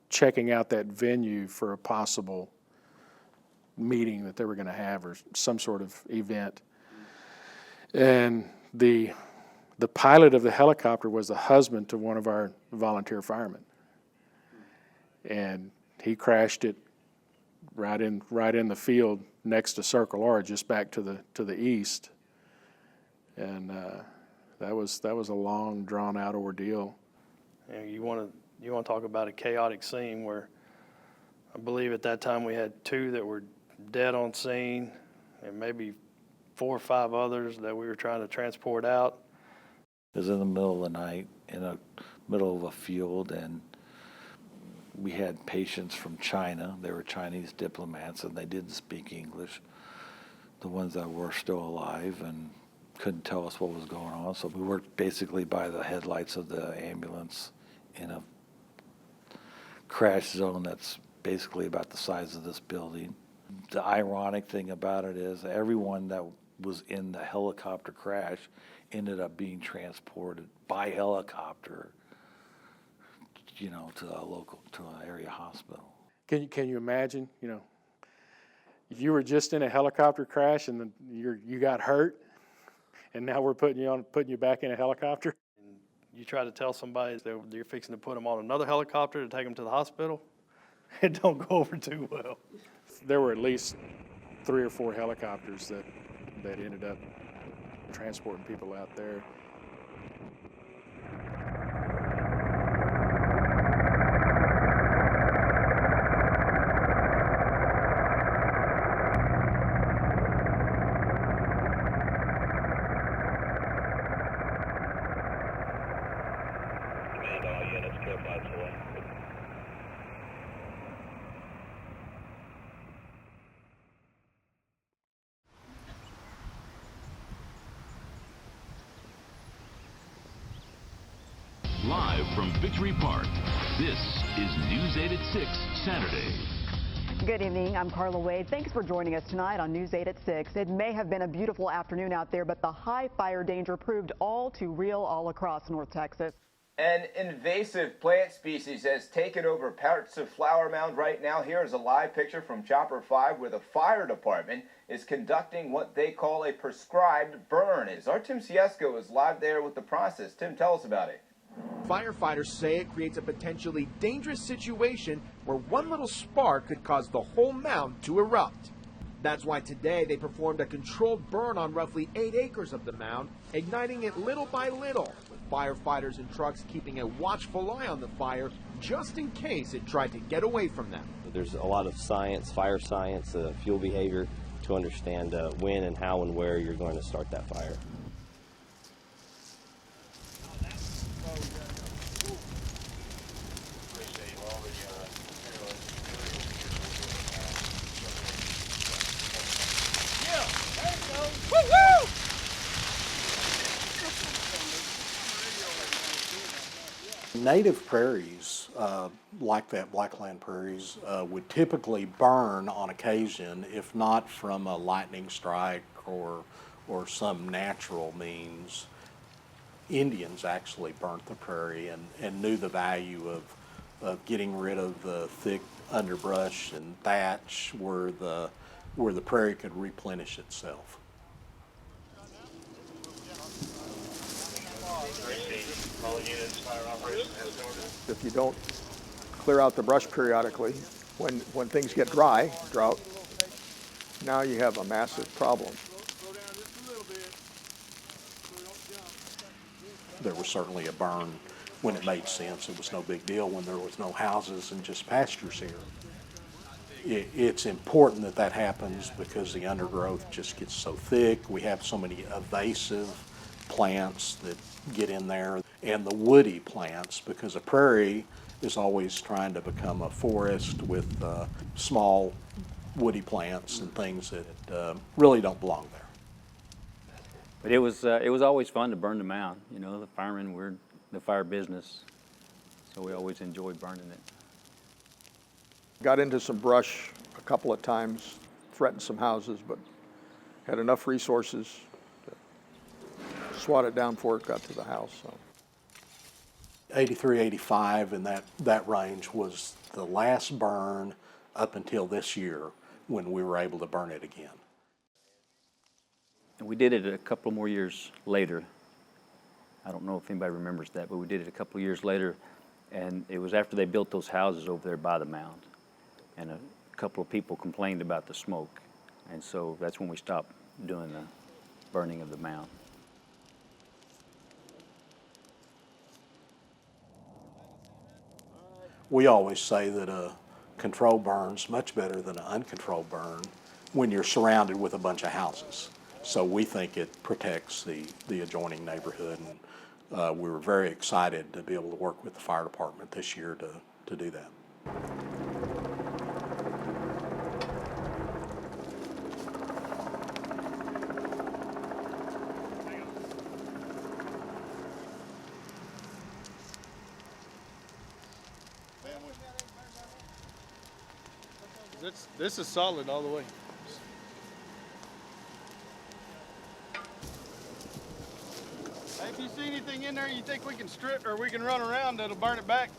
checking out that venue for a possible meeting that they were going to have or some sort of event. And the pilot of the helicopter was the husband to one of our volunteer firemen. And he crashed it right in the field next to Circle R, just back to the east. And that was a long, drawn-out ordeal. And you want to talk about a chaotic scene where I believe at that time we had 2 that were dead on scene and maybe 4 or 5 others that we were trying to transport out. It was in the middle of the night in the middle of a field, and We had patients from China. They were Chinese diplomats, and they didn't speak English. The ones that were still alive and couldn't tell us what was going on. So we worked basically by the headlights of the ambulance in a crash zone that's basically about the size of this building. The ironic thing about it is everyone that was in the helicopter crash ended up being transported by helicopter, to an area hospital. Can you imagine, if you were just in a helicopter crash and then you got hurt, and now we're putting you back in a helicopter? You try to tell somebody that you're fixing to put them on another helicopter to take them to the hospital, it don't go over too well. There were at least 3 or 4 helicopters that ended up transporting people out there. Live from Victory Park, this is News 8 at 6, Saturday. Good evening, I'm Carla Wade. Thanks for joining us tonight on News 8 at 6. It may have been a beautiful afternoon out there, but the high fire danger proved all too real all across North Texas. An invasive plant species has taken over parts of Flower Mound right now. Here is a live picture from Chopper 5 where the fire department is conducting what they call a prescribed burn. Our Tim Siesko is live there with the process. Tim, tell us about it. Firefighters say it creates a potentially dangerous situation where one little spark could cause the whole mound to erupt. That's why today they performed a controlled burn on roughly 8 acres of the mound, igniting it little by little, with firefighters and trucks keeping a watchful eye on the fire just in case it tried to get away from them. There's a lot of science, fire science, fuel behavior to understand when and how and where you're going to start that fire. Native prairies, like that blackland prairies, would typically burn on occasion, if not from a lightning strike or some natural means. Indians actually burnt the prairie and knew the value of getting rid of the thick underbrush and thatch where the prairie could replenish itself. If you don't clear out the brush periodically, when things get drought, now you have a massive problem. There was certainly a burn when it made sense. It was no big deal when there was no houses and just pastures here. It's important that happens because the undergrowth just gets so thick. We have so many invasive plants that get in there, and the woody plants, because a prairie is always trying to become a forest with small woody plants and things that really don't belong there. But it was always fun to burn the mound. The firemen were the fire business, so we always enjoyed burning it. Got into some brush a couple of times, threatened some houses, but had enough resources to swat it down before it got to the house. So. 83, 85, and that range was the last burn up until this year when we were able to burn it again. And we did it a couple more years later. I don't know if anybody remembers that, but we did it a couple of years later, and it was after they built those houses over there by the mound. And a couple of people complained about the smoke, and so that's when we stopped doing the burning of the mound. We always say that a controlled burn's much better than an uncontrolled burn when you're surrounded with a bunch of houses. So we think it protects the adjoining neighborhood, and we were very excited to be able to work with the fire department this year to do that. This is solid all the way. Hey, if you see anything in there you think we can strip or we can run around that'll burn it back,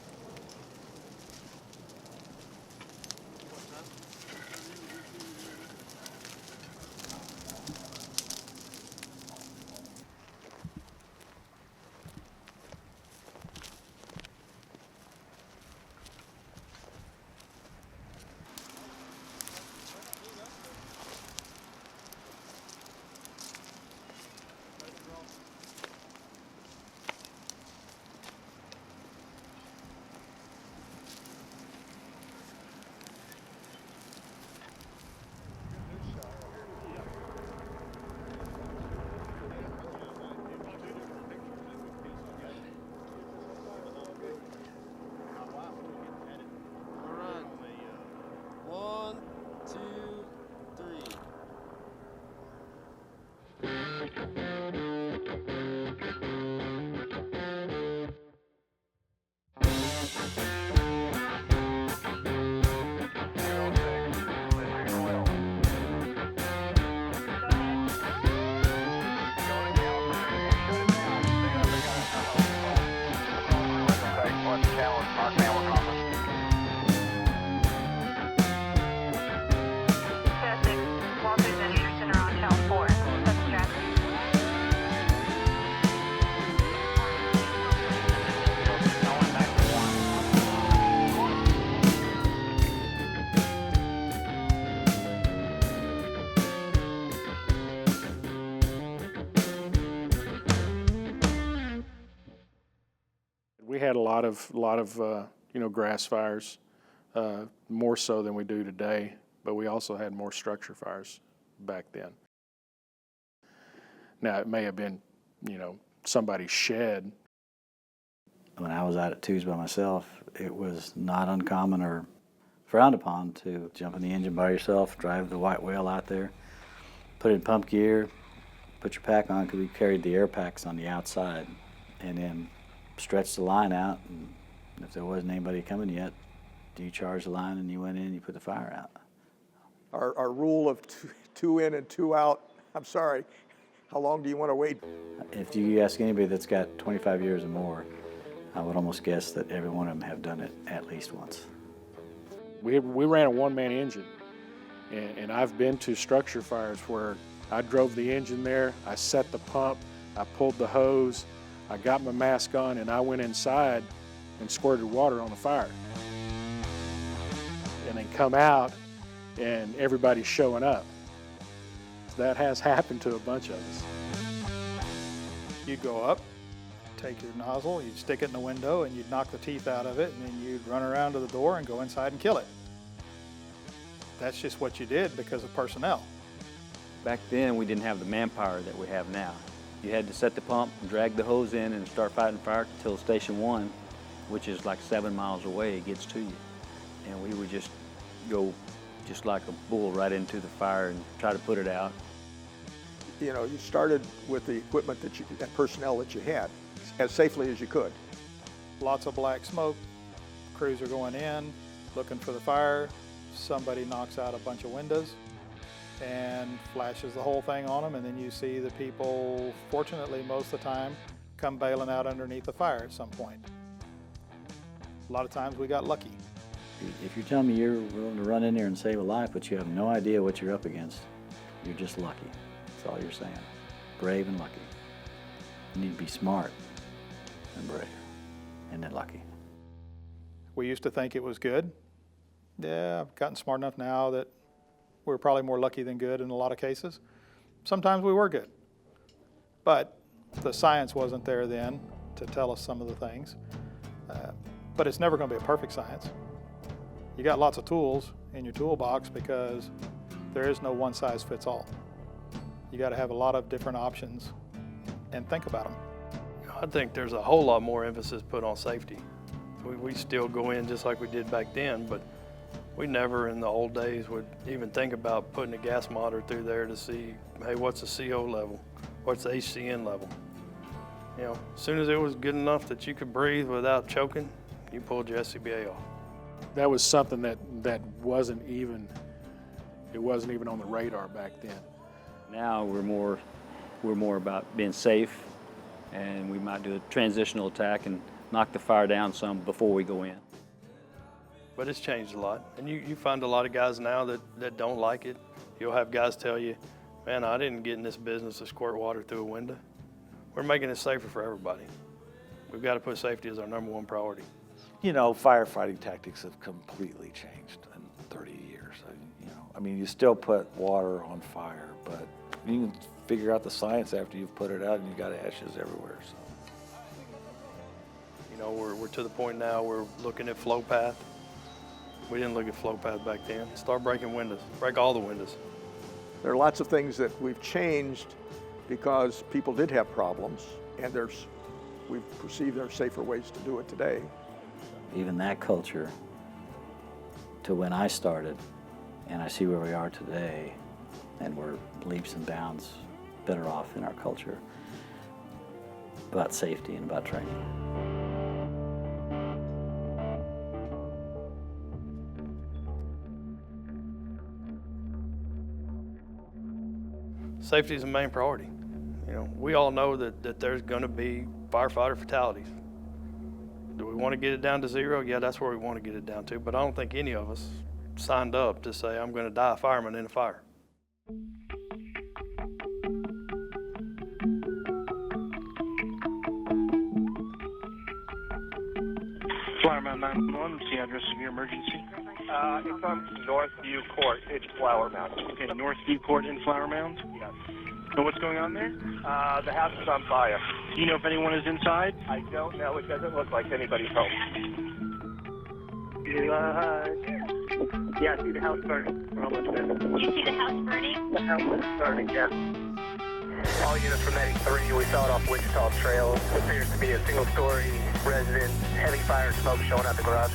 We had a lot of grass fires, more so than we do today, but we also had more structure fires back then. Now, it may have been, somebody's shed. When I was out at twos by myself, it was not uncommon or frowned upon to jump in the engine by yourself, drive the white whale out there, put it in pump gear, put your pack on, because we carried the air packs on the outside, and then stretch the line out, and if there wasn't anybody coming yet, you charge the line and you went in and you put the fire out. Our rule of two in and two out, I'm sorry, how long do you want to wait? If you ask anybody that's got 25 years or more, I would almost guess that every one of them have done it at least once. We ran a one-man engine, and I've been to structure fires where I drove the engine there, I set the pump, I pulled the hose, I got my mask on, and I went inside and squirted water on the fire. And then come out, and everybody's showing up. That has happened to a bunch of us. You'd go up, take your nozzle, you'd stick it in the window, and you'd knock the teeth out of it, and then you'd run around to the door and go inside and kill it. That's just what you did because of personnel. Back then, we didn't have the manpower that we have now. You had to set the pump, drag the hose in, and start fighting fire until Station 1, which is like 7 miles away, it gets to you. And we would just go just like a bull right into the fire and try to put it out. You started with the equipment and personnel that you had, as safely as you could. Lots of black smoke, crews are going in, looking for the fire, somebody knocks out a bunch of windows and flashes the whole thing on them, and then you see the people, fortunately most of the time, come bailing out underneath the fire at some point. A lot of times we got lucky. If you're telling me you're willing to run in there and save a life, but you have no idea what you're up against, you're just lucky. That's all you're saying. Brave and lucky. You need to be smart and brave, and then lucky. We used to think it was good. Yeah, I've gotten smart enough now that we're probably more lucky than good in a lot of cases. Sometimes we were good. But the science wasn't there then to tell us some of the things. But it's never going to be a perfect science. You got lots of tools in your toolbox because there is no one size fits all. You got to have a lot of different options and think about them. I think there's a whole lot more emphasis put on safety. We still go in just like we did back then, but we never in the old days would even think about putting a gas monitor through there to see, hey, what's the CO level? What's the HCN level? You know, as soon as it was good enough that you could breathe without choking, you pulled your SCBA off. That was something that wasn't even on the radar back then. Now we're more about being safe, and we might do a transitional attack and knock the fire down some before we go in. But it's changed a lot. And you find a lot of guys now that don't like it. You'll have guys tell you, man, I didn't get in this business to squirt water through a window. We're making it safer for everybody. We've got to put safety as our #1 priority. You know, firefighting tactics have completely changed in 30 years. I mean, you still put water on fire, but you can figure out the science after you've put it out and you got ashes everywhere. So. You know, we're to the point now we're looking at flow path. We didn't look at flow path back then. Start breaking windows, break all the windows. There are lots of things that we've changed because people did have problems, and we've perceived there are safer ways to do it today. Even that culture, to when I started, and I see where we are today, and we're leaps and bounds better off in our culture about safety and about training. Safety is the main priority. You know, we all know that there's going to be firefighter fatalities. Do we want to get it down to 0? Yeah, that's where we want to get it down to, but I don't think any of us signed up to say, I'm going to die a fireman in a fire. Flower Mound 911, what's the address of your emergency? It's on Northview Court. It's Flower Mound. Okay, Northview Court in Flower Mound? Yes. So what's going on there? The house is on fire. Do you know if anyone is inside? I don't know. It doesn't look like anybody's home. Yeah, I see the house burning. We're almost there. You see the house burning? The house is burning, yeah. All units from Medic 3, we saw it off Wichita Trail. It appears to be a single-story residence. Heavy fire and smoke showing out the garage.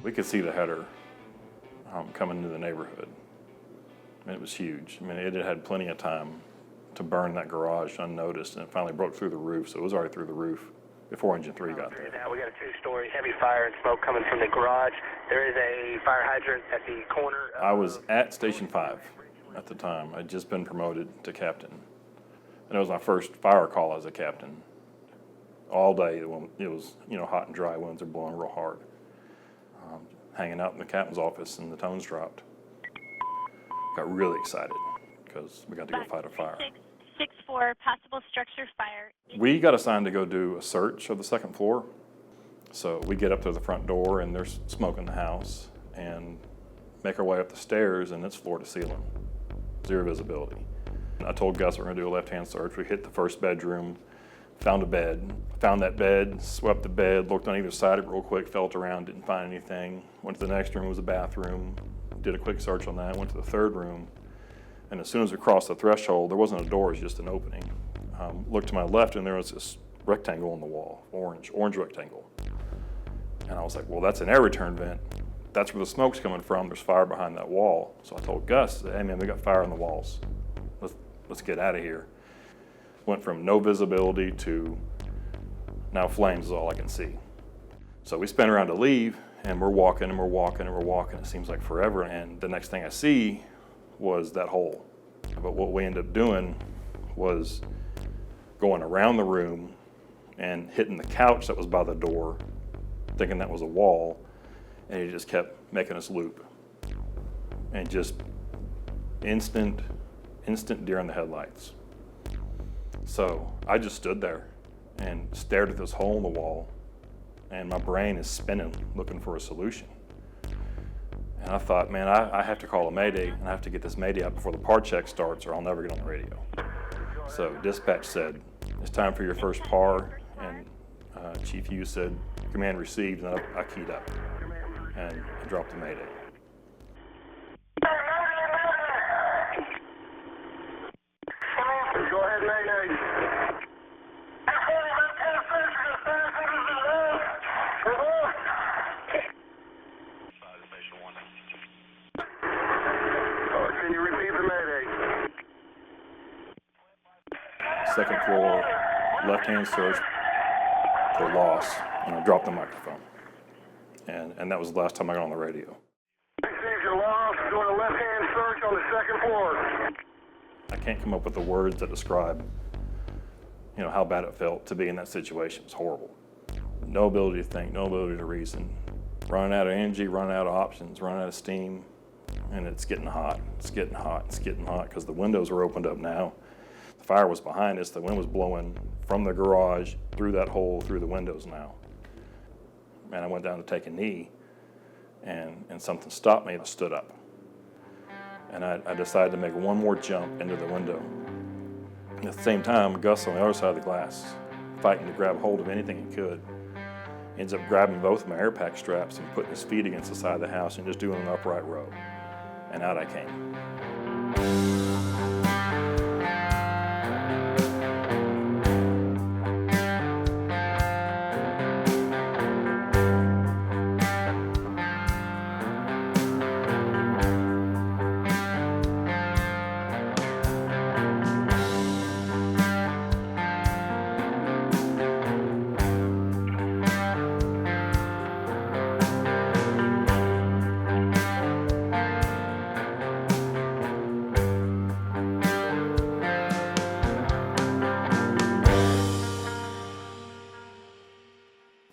We could see the header coming into the neighborhood. I mean, it was huge. I mean, it had plenty of time to burn that garage unnoticed, and it finally broke through the roof, so it was already through the roof before Engine 3 got there. Now we got a 2-story heavy fire and smoke coming from the garage. There is a fire hydrant at the corner. I was at Station 5 at the time. I'd just been promoted to captain, and it was my first fire call as a captain. All day, it was hot and dry, winds are blowing real hard. Hanging out in the captain's office, and the tones dropped. Got really excited because we got to go fight a fire. 6-4, possible structure fire. We got assigned to go do a search of the second floor. So we get up to the front door, and there's smoke in the house, and make our way up the stairs, and it's floor to ceiling, 0 visibility. I told Gus we're going to do a left-hand search. We hit the first bedroom, found a bed, found that bed, swept the bed, looked on either side of it real quick, felt around, didn't find anything. Went to the next room, it was a bathroom, did a quick search on that, went to the third room, and as soon as we crossed the threshold, there wasn't a door, it was just an opening. Looked to my left, and there was this rectangle on the wall, orange rectangle. And I was like, well, that's an air return vent. That's where the smoke's coming from. There's fire behind that wall. So I told Gus, hey man, we got fire on the walls. Let's get out of here. Went from no visibility to now flames is all I can see. So we spin around to leave, and we're walking and we're walking and we're walking. It seems like forever, and the next thing I see was that hole. But what we ended up doing was going around the room and hitting the couch that was by the door, thinking that was a wall, and he just kept making us loop. And just instant deer in the headlights. So I just stood there and stared at this hole in the wall, and my brain is spinning looking for a solution. And I thought, man, I have to call a mayday, and I have to get this mayday out before the part check starts, or I'll never get on the radio. So dispatch said, it's time for your first par, and Chief Hughes said, command received, and I keyed up, and I dropped the mayday. Go ahead, mayday. second floor, left-hand search for loss, and I dropped the microphone. And that was the last time I got on the radio. Received your loss, doing a left-hand search on the second floor. I can't come up with the words that describe, how bad it felt to be in that situation. It was horrible. No ability to think, no ability to reason. Running out of energy, running out of options, running out of steam, and it's getting hot. It's getting hot. It's getting hot because the windows were opened up now. The fire was behind us. The wind was blowing from the garage through that hole, through the windows now. And I went down to take a knee, and something stopped me. I stood up. And I decided to make one more jump into the window. At the same time, Gus on the other side of the glass, fighting to grab hold of anything he could. Ends up grabbing both my air pack straps and putting his feet against the side of the house and just doing an upright row. And out I came.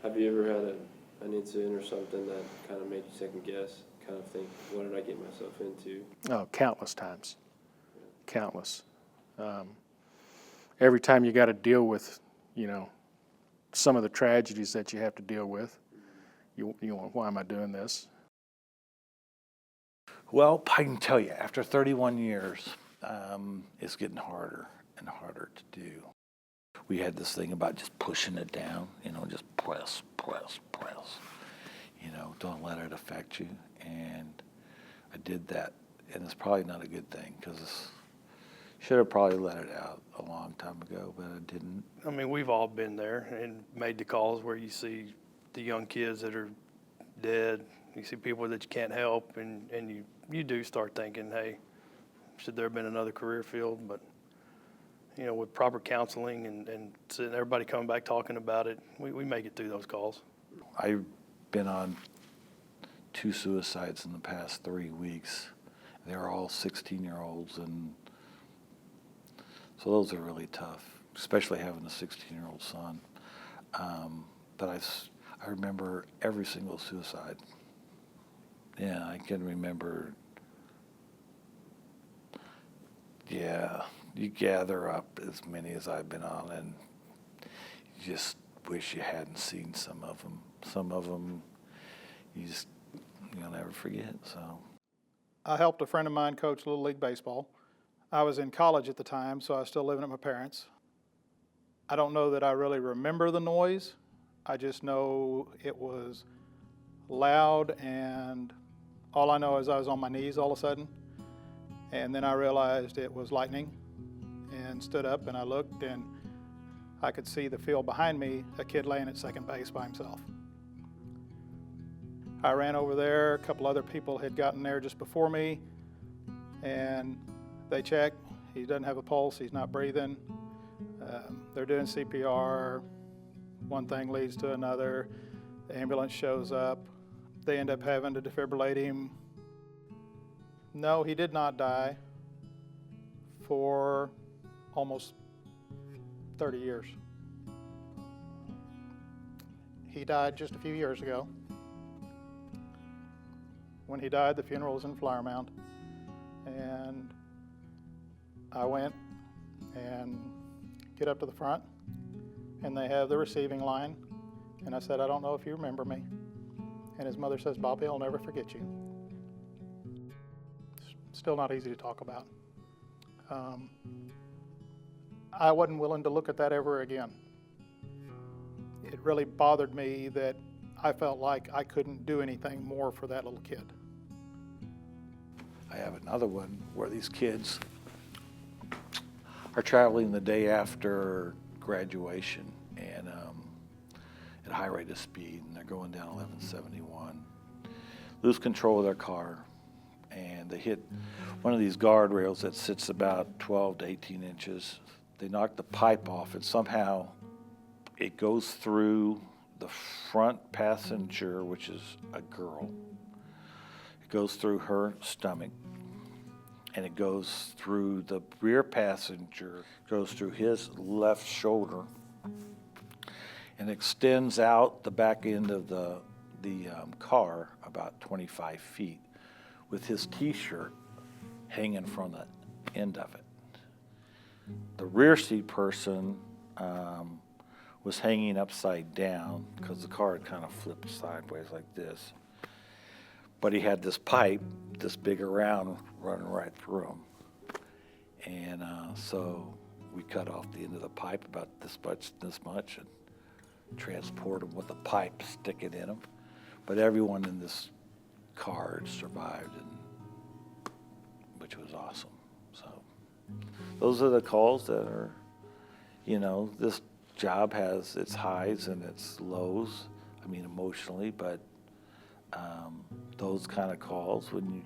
Have you ever had an incident or something that kind of made you second guess, kind of think, what did I get myself into? Oh, countless times. Countless. Every time you got to deal with, some of the tragedies that you have to deal with, you want, why am I doing this? Well, I can tell you, after 31 years, it's getting harder and harder to do. We had this thing about just pushing it down, just press, don't let it affect you. And I did that, and it's probably not a good thing because should have probably let it out a long time ago, but I didn't. I mean, we've all been there and made the calls where you see the young kids that are dead. You see people that you can't help, and you do start thinking, hey, should there have been another career field? But with proper counseling and everybody coming back talking about it, we make it through those calls. I've been on 2 suicides in the past 3 weeks. They're all 16-year-olds, and so those are really tough, especially having a 16-year-old son. But I remember every single suicide. Yeah, I can remember. Yeah, you gather up as many as I've been on, and you just wish you hadn't seen some of them. Some of them you'll never forget. So I helped a friend of mine coach Little League Baseball. I was in college at the time, so I was still living at my parents'. I don't know that I really remember the noise. I just know it was loud, and all I know is I was on my knees all of a sudden. And then I realized it was lightning and stood up, and I looked, and I could see the field behind me, a kid laying at second base by himself. I ran over there. A couple other people had gotten there just before me, and they checked. He doesn't have a pulse. He's not breathing. They're doing CPR. One thing leads to another. The ambulance shows up. They end up having to defibrillate him. No, he did not die for almost 30 years. He died just a few years ago. When he died, the funeral was in Flower Mound, and I went and get up to the front, and they have the receiving line, and I said, I don't know if you remember me. And his mother says, Bobby, I'll never forget you. Still not easy to talk about. I wasn't willing to look at that ever again. It really bothered me that I felt like I couldn't do anything more for that little kid. I have another one where these kids are traveling the day after graduation and at high rate of speed, and they're going down 1171, lose control of their car, and they hit one of these guardrails that sits about 12 to 18 inches they knocked the pipe off, and somehow it goes through the front passenger, which is a girl. It goes through her stomach, and it goes through the rear passenger, goes through his left shoulder, and extends out the back end of the car about 25 feet with his T-shirt hanging from the end of it. The rear seat person was hanging upside down because the car had kind of flipped sideways like this. But he had this pipe, this big around, running right through him. And so we cut off the end of the pipe about this much, and transport him with a pipe sticking in him. But everyone in this car survived, which was awesome. So those are the calls that are, this job has its highs and its lows, emotionally, but those kind of calls, when you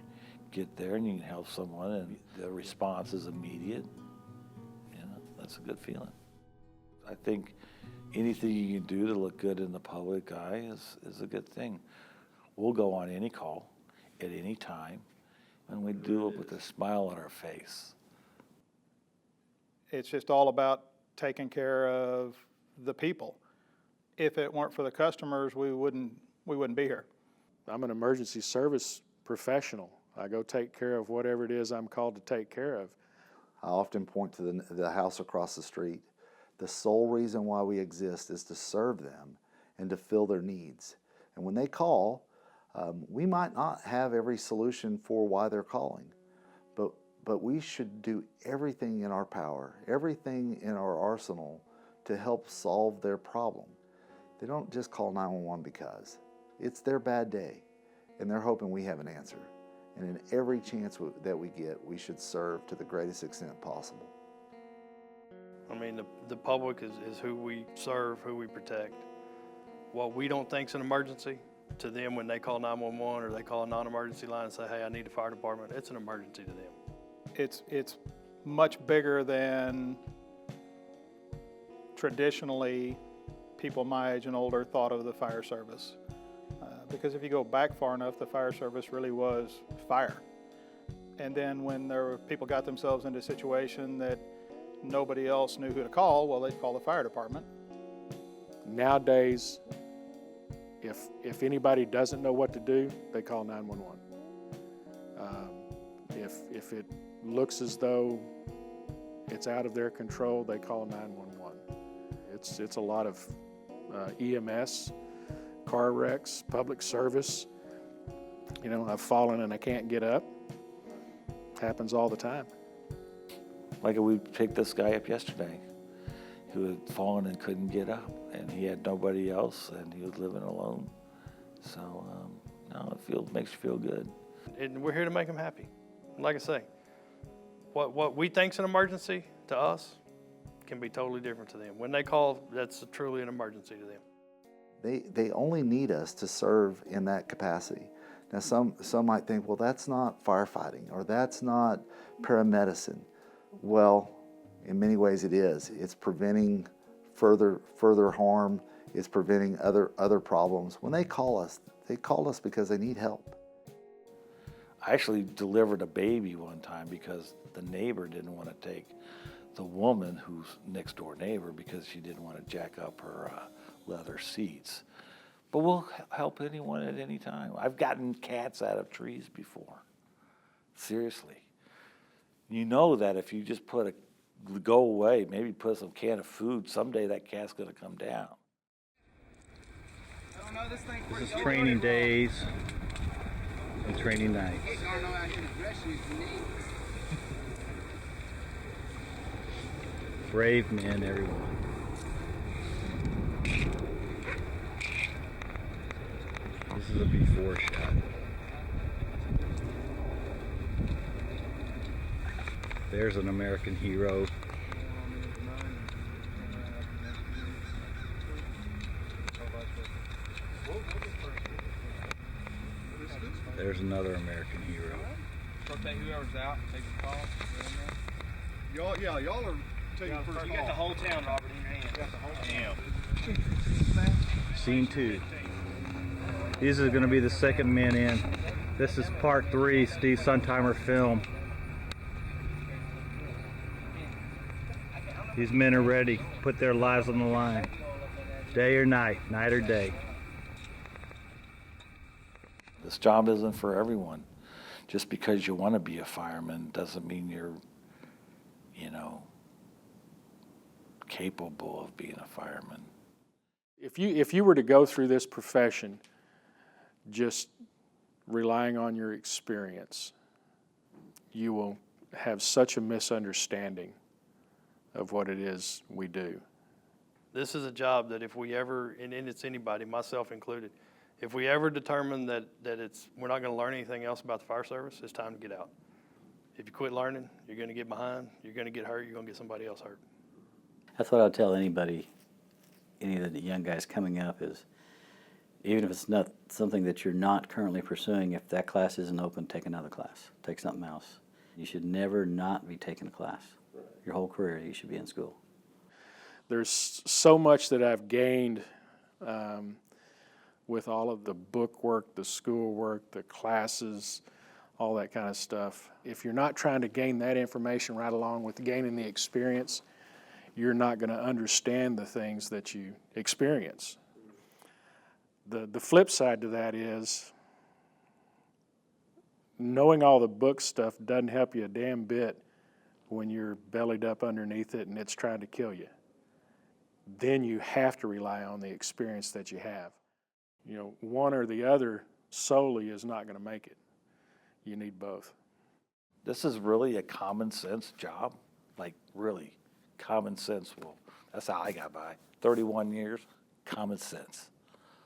get there and you can help someone and the response is immediate, that's a good feeling. I think anything you can do to look good in the public eye is a good thing. We'll go on any call at any time, and we do it with a smile on our face. It's just all about taking care of the people. If it weren't for the customers, we wouldn't be here. I'm an emergency service professional. I go take care of whatever it is I'm called to take care of. I often point to the house across the street. The sole reason why we exist is to serve them and to fill their needs. And when they call, we might not have every solution for why they're calling, but we should do everything in our power, everything in our arsenal to help solve their problem. They don't just call 911 because. It's their bad day, and they're hoping we have an answer. And in every chance that we get, we should serve to the greatest extent possible. The public is who we serve, who we protect. What we don't think's an emergency, to them when they call 911 or they call a non-emergency line and say, hey, I need a fire department, it's an emergency to them. It's much bigger than traditionally people my age and older thought of the fire service. Because if you go back far enough, the fire service really was fire. And then when people got themselves into a situation that nobody else knew who to call, well, they'd call the fire department. Nowadays, if anybody doesn't know what to do, they call 911. If it looks as though it's out of their control, they call 911. It's a lot of EMS, car wrecks, public service. I've fallen and I can't get up. Happens all the time. Like we picked this guy up yesterday who had fallen and couldn't get up, and he had nobody else, and he was living alone. So, it makes you feel good. And we're here to make them happy. Like I say, what we think's an emergency to us can be totally different to them. When they call, that's truly an emergency to them. They only need us to serve in that capacity. Now, some might think, well, that's not firefighting, or that's not paramedicine. Well, in many ways it is. It's preventing further harm. It's preventing other problems. When they call us because they need help. I actually delivered a baby one time because the neighbor didn't want to take the woman who's next door neighbor because she didn't want to jack up her leather seats. But we'll help anyone at any time. I've gotten cats out of trees before. Seriously. You know that if you just go away, maybe put some can of food, someday that cat's going to come down. This is training days and training nights. Brave men, everyone. This is a before shot. There's an American hero. There's another American hero. Rotate whoever's out, take the call. Y'all are You got the whole town, Robert, in your hand. You got the whole town. Scene 2. These are going to be the second men in. This is part 3, Steve Suntimer film. These men are ready, put their lives on the line. Day or night or day. This job isn't for everyone. Just because you want to be a fireman doesn't mean you're, capable of being a fireman. If you were to go through this profession just relying on your experience, you will have such a misunderstanding of what it is we do. This is a job that if we ever, and it's anybody, myself included, if we ever determine that we're not going to learn anything else about the fire service, it's time to get out. If you quit learning, you're going to get behind, you're going to get hurt, you're going to get somebody else hurt. That's what I'll tell anybody, any of the young guys coming up is, even if it's not something that you're not currently pursuing, if that class isn't open, take another class. Take something else. You should never not be taking a class. Your whole career, you should be in school. There's so much that I've gained with all of the book work, the school work, the classes, all that kind of stuff. If you're not trying to gain that information right along with gaining the experience, you're not going to understand the things that you experience. The flip side to that is knowing all the book stuff doesn't help you a damn bit when you're bellied up underneath it and it's trying to kill you. Then you have to rely on the experience that you have. One or the other solely is not going to make it. You need both. This is really a common sense job, like really common sense. Well, that's how I got by. 31 years, common sense.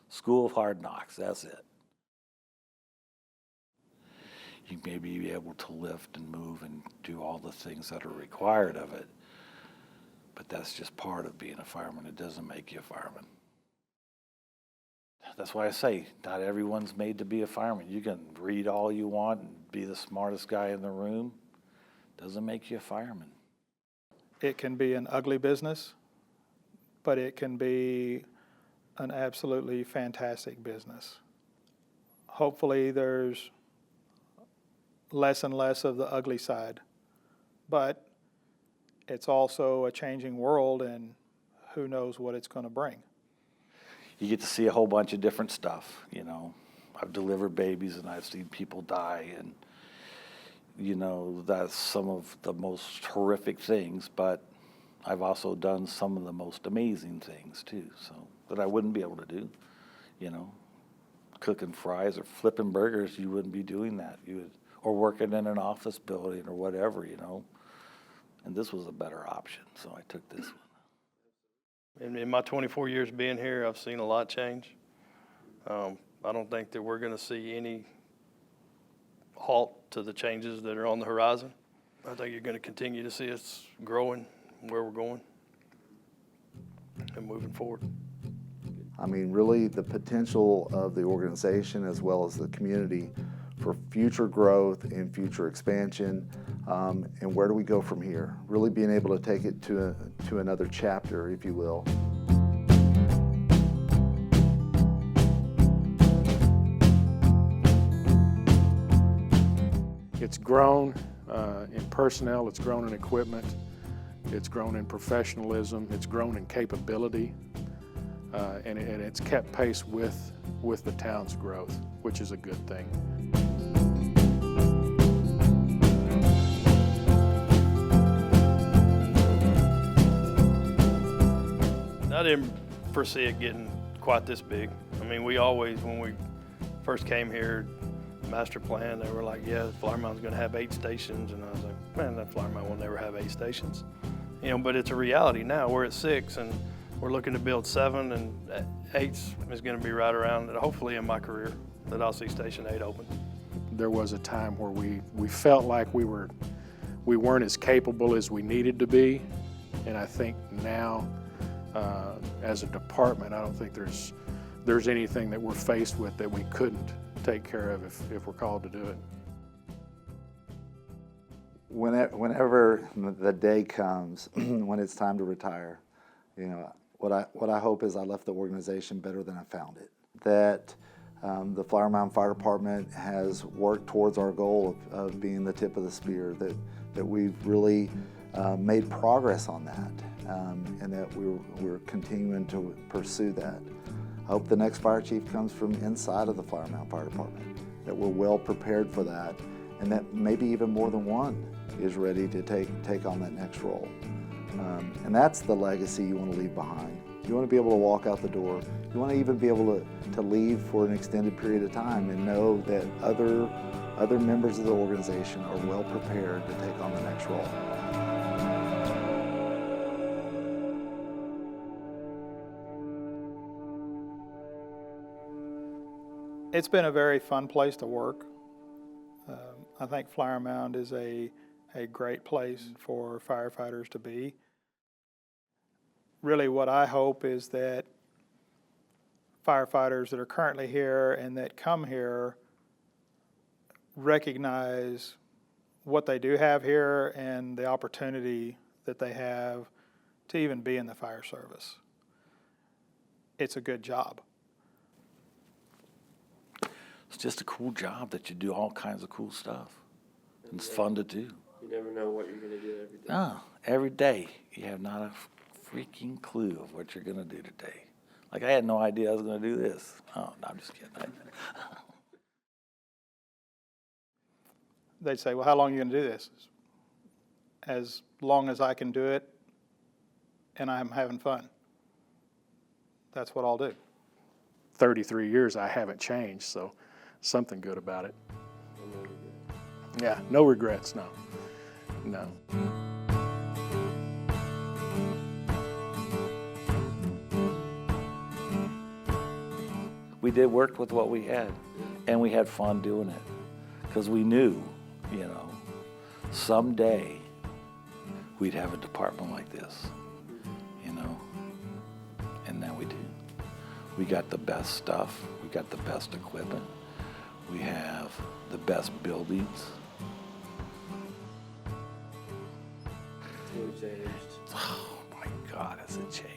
School of hard knocks, that's it. You may be able to lift and move and do all the things that are required of it, but that's just part of being a fireman. It doesn't make you a fireman. That's why I say not everyone's made to be a fireman. You can read all you want and be the smartest guy in the room. Doesn't make you a fireman. It can be an ugly business, but it can be an absolutely fantastic business. Hopefully there's less and less of the ugly side, but it's also a changing world and who knows what it's going to bring. You get to see a whole bunch of different stuff, I've delivered babies and I've seen people die, and that's some of the most horrific things, but I've also done some of the most amazing things too, so that I wouldn't be able to do. Cooking fries or flipping burgers, you wouldn't be doing that. Or working in an office building or whatever, And this was a better option, so I took this one. In my 24 years being here, I've seen a lot change. I don't think that we're going to see any halt to the changes that are on the horizon. I think you're going to continue to see us growing where we're going and moving forward. I mean, really the potential of the organization as well as the community for future growth and future expansion, and where do we go from here? Really being able to take it to another chapter, if you will. It's grown in personnel, it's grown in equipment, it's grown in professionalism, it's grown in capability, and it's kept pace with the town's growth, which is a good thing. I didn't foresee it getting quite this big. I mean, we always, when we first came here, master plan, they were like, yeah, Flower Mound's gonna have 8 stations. And I was like, man, that Flower Mound will never have 8 stations. But it's a reality now. We're at 6 and we're looking to build 7, and 8 is gonna be right around, hopefully in my career, that I'll see Station 8 open. There was a time where we felt like we weren't as capable as we needed to be. And I think now, as a department, I don't think there's anything that we're faced with that we couldn't take care of if we're called to do it. Whenever the day comes when it's time to retire, you know, what I hope is I left the organization better than I found it. That the Flower Mound Fire Department has worked towards our goal of being the tip of the spear, that we've really made progress on that, and that we're continuing to pursue that. I hope the next fire chief comes from inside of the Flower Mound Fire Department, that we're well prepared for that, and that maybe even more than one is ready to take on that next role. And that's the legacy you want to leave behind. You want to be able to walk out the door. You want to even be able to leave for an extended period of time and know that other members of the organization are well prepared to take on the next role. It's been a very fun place to work. I think Flower Mound is a great place for firefighters to be. Really what I hope is that firefighters that are currently here and that come here recognize what they do have here and the opportunity that they have to even be in the fire service. It's a good job. It's just a cool job that you do all kinds of cool stuff. And it's fun to do. You never know what you're going to do every day. No, every day you have not a freaking clue of what you're going to do today. Like I had no idea I was going to do this. Oh, no, I'm just kidding. They'd say, well, how long are you going to do this? As long as I can do it and I'm having fun. That's what I'll do. 33 years, I haven't changed, so something good about it. Yeah, no regrets, no. No. We did work with what we had, and we had fun doing it, because we knew, you know, someday we'd have a department like this, you know, and now we do. We got the best stuff, we got the best equipment, we have the best buildings. It's changed. Oh my God, has it changed.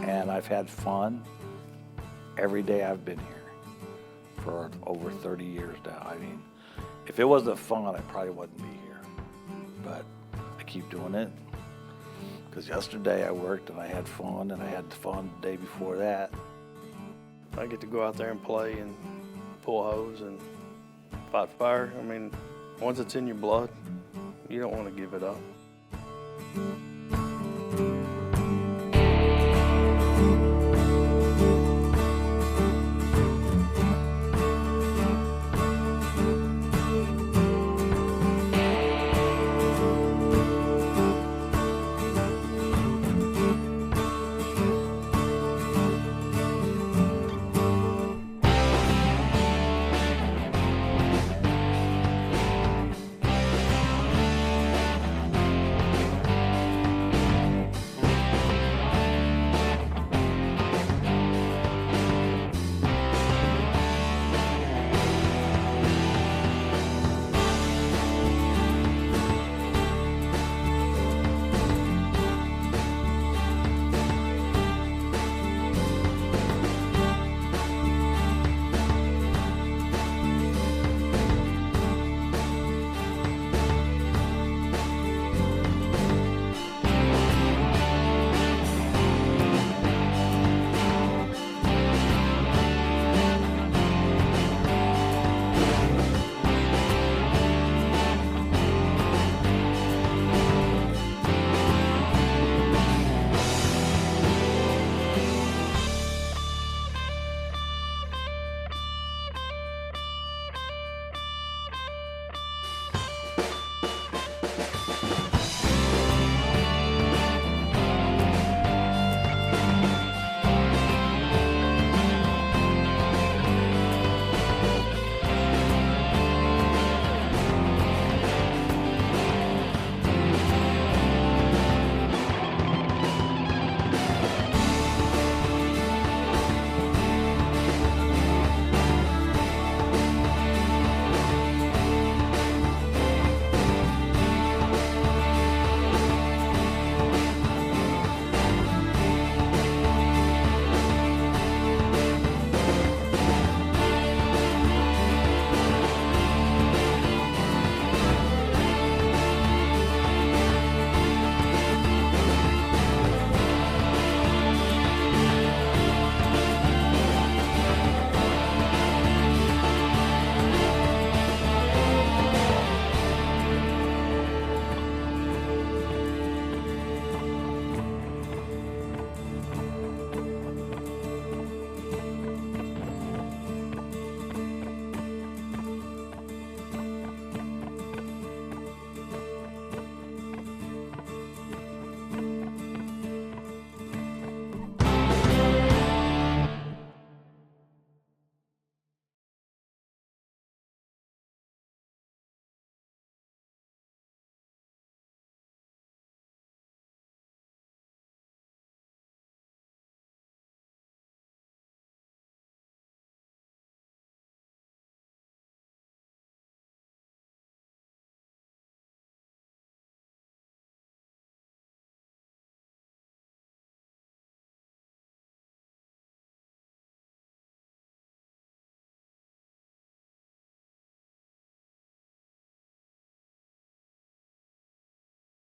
And I've had fun every day I've been here for over 30 years now. I mean, if it wasn't fun, I probably wouldn't be here. But I keep doing it. Because yesterday I worked and I had fun, and I had fun the day before that. I get to go out there and play and pull a hose and fight fire. I mean, once it's in your blood, you don't want to give it up.